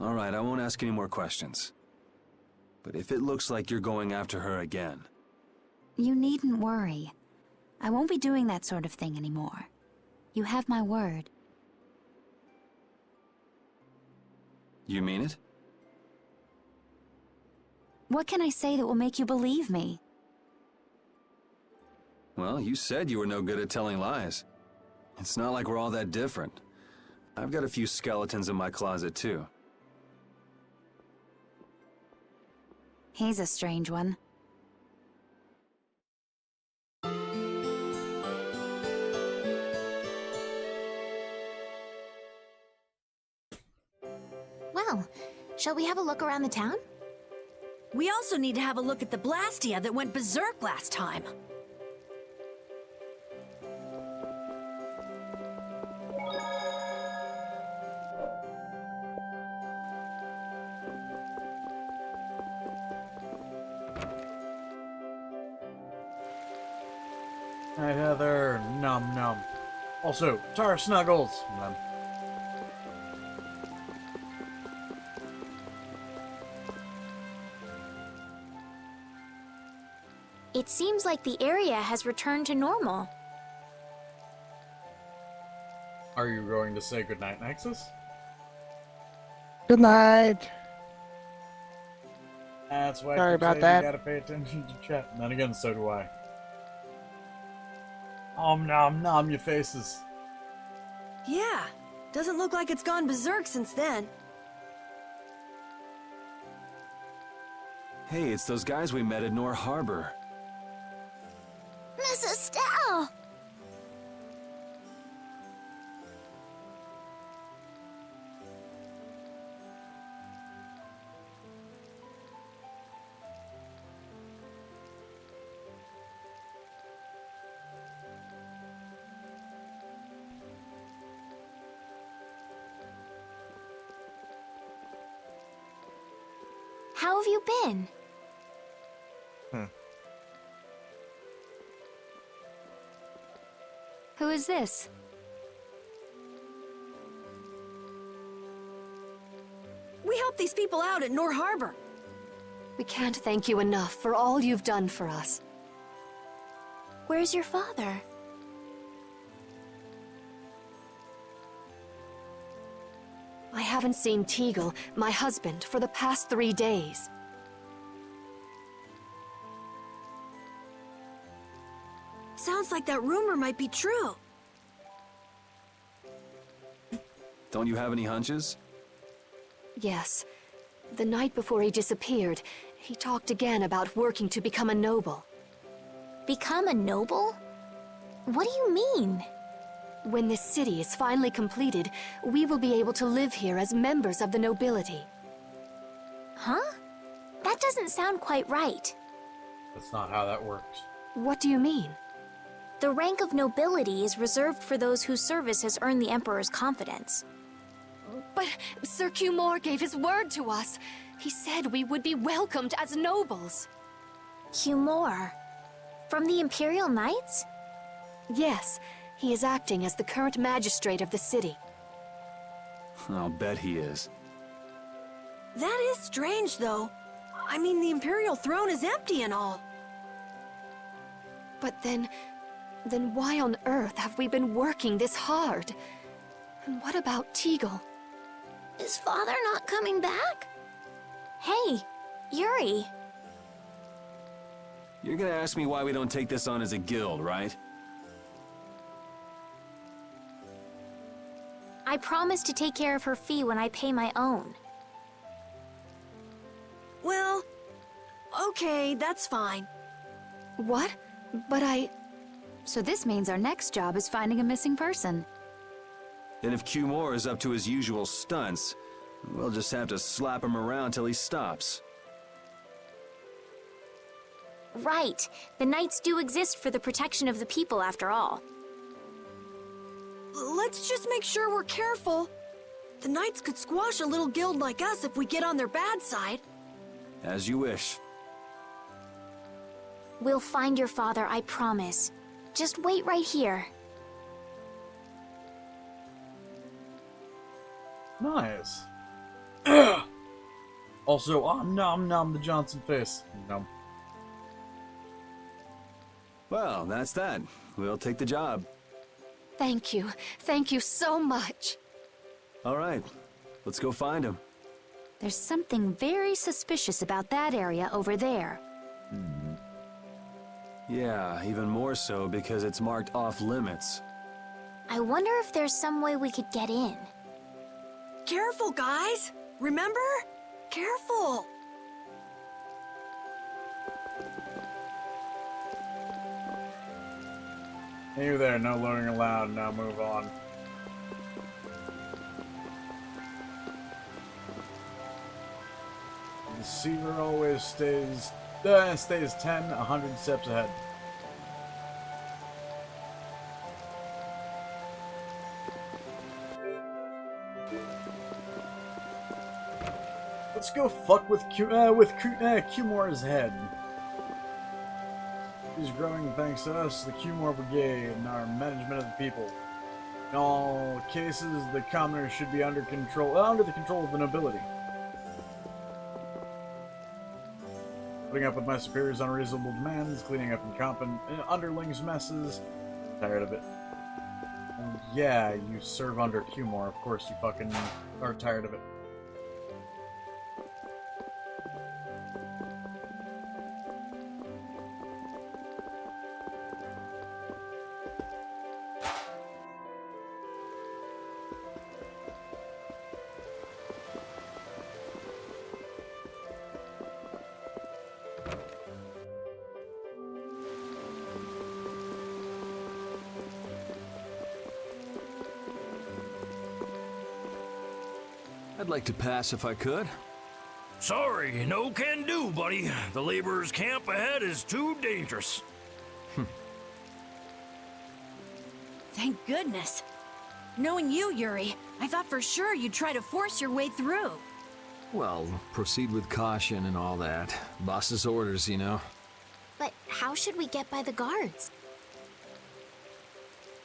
All right, I won't ask any more questions. But if it looks like you're going after her again... You needn't worry. I won't be doing that sort of thing anymore. You have my word. You mean it? What can I say that will make you believe me? Well, you said you were no good at telling lies. It's not like we're all that different. I've got a few skeletons in my closet, too. He's a strange one. Well, shall we have a look around the town? We also need to have a look at the Blastia that went berserk last time. Night, Heather. Num num. Also, Tar Snuggles. Num. It seems like the area has returned to normal. Are you going to say goodnight, Nexus? Good night. That's why Sorry I about say that. You gotta pay attention to chat. And then again, so do I. Nom nom your faces. Yeah, doesn't look like it's gone berserk since then. Hey, it's those guys we met at Nor Harbor. Miss Estelle! How have you been? Who is this? We helped these people out at Nor Harbor. We can't thank you enough for all you've done for us. Where's your father? I haven't seen Teagle, my husband, for the past 3 days. Sounds like that rumor might be true. Don't you have any hunches? Yes. The night before he disappeared, he talked again about working to become a noble. Become a noble? What do you mean? When this city is finally completed, we will be able to live here as members of the nobility. Huh? That doesn't sound quite right. That's not how that works. What do you mean? The rank of nobility is reserved for those whose service has earned the Emperor's confidence. But Sir Cumore gave his word to us. He said we would be welcomed as nobles. Cumore? From the Imperial Knights? Yes, he is acting as the current magistrate of the city. I'll bet he is. That is strange, though. I mean, the Imperial throne is empty and all. But then why on earth have we been working this hard? And what about Teagle? Is father not coming back? Hey, Yuri. You're gonna ask me why we don't take this on as a guild, right? I promised to take care of her fee when I pay my own. Well, okay, that's fine. What? But So this means our next job is finding a missing person. And if Cumore is up to his usual stunts, we'll just have to slap him around till he stops. Right. The Knights do exist for the protection of the people, after all. Let's just make sure we're careful. The Knights could squash a little guild like us if we get on their bad side. As you wish. We'll find your father, I promise. Just wait right here. Nice. Also, nom nom the Johnson face. Nom. Well, that's that. We'll take the job. thank you. Thank you so much. All right, let's go find him. There's something very suspicious about that area over there. Yeah, even more so because it's marked off limits. I wonder if there's some way we could get in. Careful, guys! Remember? Careful! Hey you there, no loading allowed, now move on. The deceiver always stays 100 steps ahead. Let's go fuck with Cumore's head. He's growing thanks to us, the Cumore Brigade, and our management of the people. In all cases, the commoners should be under the control of the nobility. Putting up with my superiors' unreasonable demands, cleaning up incompetent underlings' messes. Tired of it. And yeah, you serve under Cumore, of course you fucking are tired of it. I'd like to pass if I could. Sorry, no can do, buddy. The laborers' camp ahead is too dangerous. Thank goodness. Knowing you, Yuri, I thought for sure you'd try to force your way through. Well, proceed with caution and all that. Boss's orders, you know. But how should we get by the guards?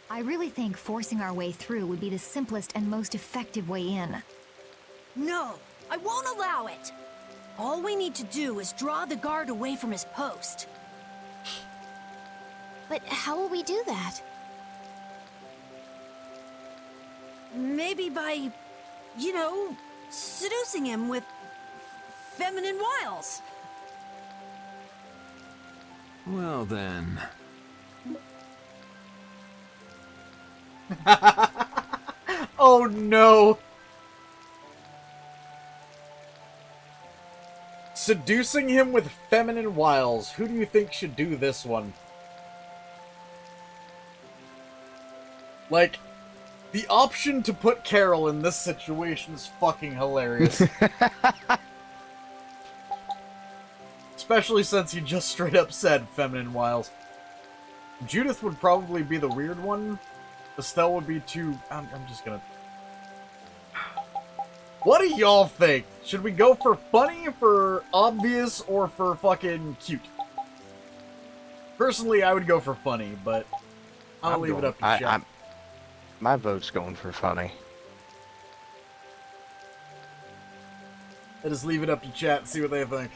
I really think forcing our way through would be the simplest and most effective way in. No, I won't allow it. All we need to do is draw the guard away from his post. But how will we do that? Maybe by, you know, seducing him with feminine wiles. Well then. Oh no! Seducing him with feminine wiles. Who do you think should do this one? Like, the option to put Carol in this situation is fucking hilarious. Especially since he just straight up said feminine wiles. Judith would probably be the weird one. Estelle would be too... I'm just gonna... What do y'all think? Should we go for funny, for obvious, or for fucking cute? Personally, I would go for funny, but I'll leave it up to Chef. My vote's going for funny. I just leave it up to chat and see what they think.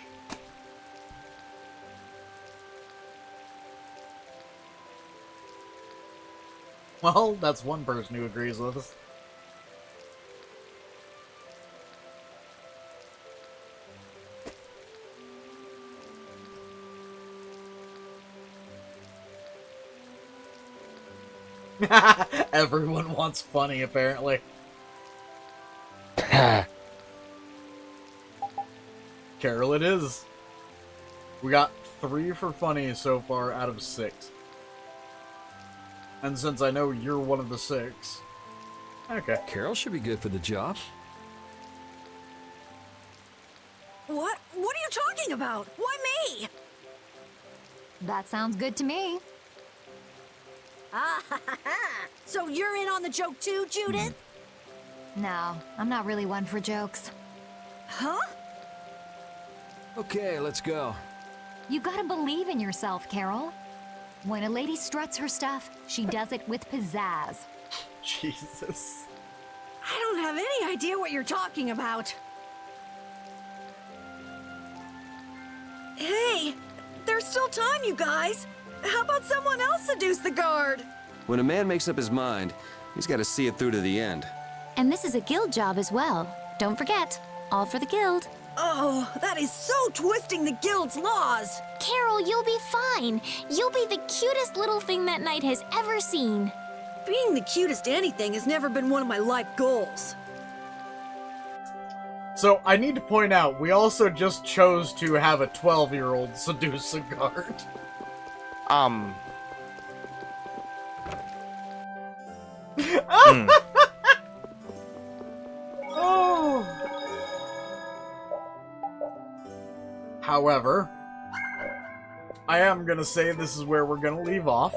Well, that's one person who agrees with us. Everyone wants funny, apparently. Carol, it is. We got 3 for funny so far out of 6. And since I know you're one of the 6... Okay. Carol should be good for the job. What? What are you talking about? Why me? That sounds good to me. Ah, ha, ha, ha. So you're in on the joke too, Judith? No, I'm not really one for jokes. Huh? Okay, let's go. You gotta believe in yourself, Carol. When a lady struts her stuff, she does it with pizzazz. Jesus. I don't have any idea what you're talking about. Hey, there's still time, you guys. How about someone else seduce the guard? When a man makes up his mind, he's got to see it through to the end. And this is a guild job as well. Don't forget, all for the guild. Oh, that is so twisting the guild's laws. Carol, you'll be fine. You'll be the cutest little thing that knight has ever seen. Being the cutest anything has never been one of my life goals. So, I need to point out, we also just chose to have a 12-year-old seduce a guard. Oh. However, I am gonna say this is where we're gonna leave off.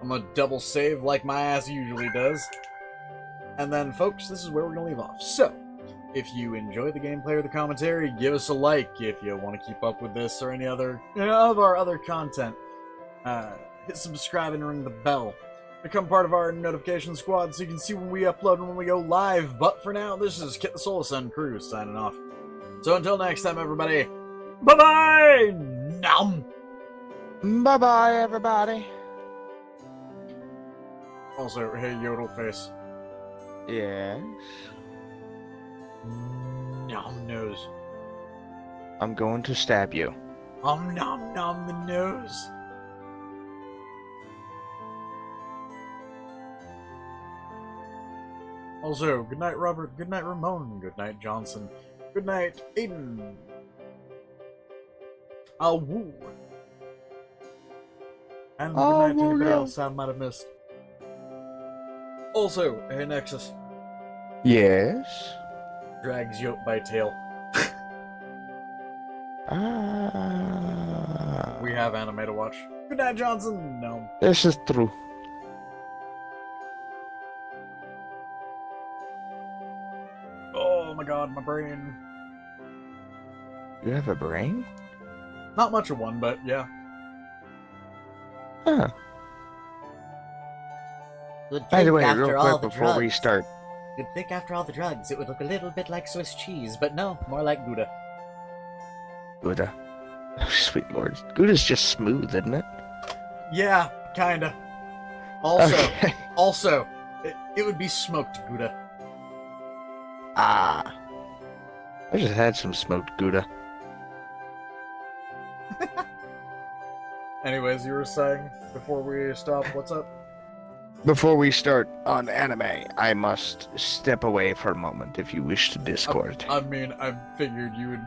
I'm gonna double save like my ass usually does. And then, folks, this is where we're gonna leave off. So, if you enjoy the gameplay or the commentary, give us a like. If you want to keep up with this or any other of our other content, hit subscribe and ring the bell. Become part of our notification squad so you can see when we upload and when we go live. But for now, this is Kitthesoulless and Crew signing off. So until next time, everybody, bye-bye! Nom! Bye-bye, everybody. Also, hey, Yodel Face. Yes? Nom nose. I'm going to stab you. Nom nom the nose. Also, good night, Robert. Good night, Ramon. Good night, Johnson. Good night, Aiden. Woo. And good night to anybody else I might have missed. Also, hey, Nexus. Yes? Drags yoke by tail. We have anime to watch. Good night, Johnson. No. This is true. Oh my god, my brain. You have a brain? Not much of one, but yeah. Huh. By the way, real quick before we start. You'd think after all the drugs it would look a little bit like Swiss cheese, but no, more like Gouda. Gouda. Oh, sweet lord. Gouda's just smooth, isn't it? Yeah, kinda. Also, Okay. also, it would be smoked Gouda. Ah. I just had some smoked Gouda. Anyways, you were saying before we stop, what's up? Before we start on anime, I must step away for a moment if you wish to Discord. I mean, I figured you would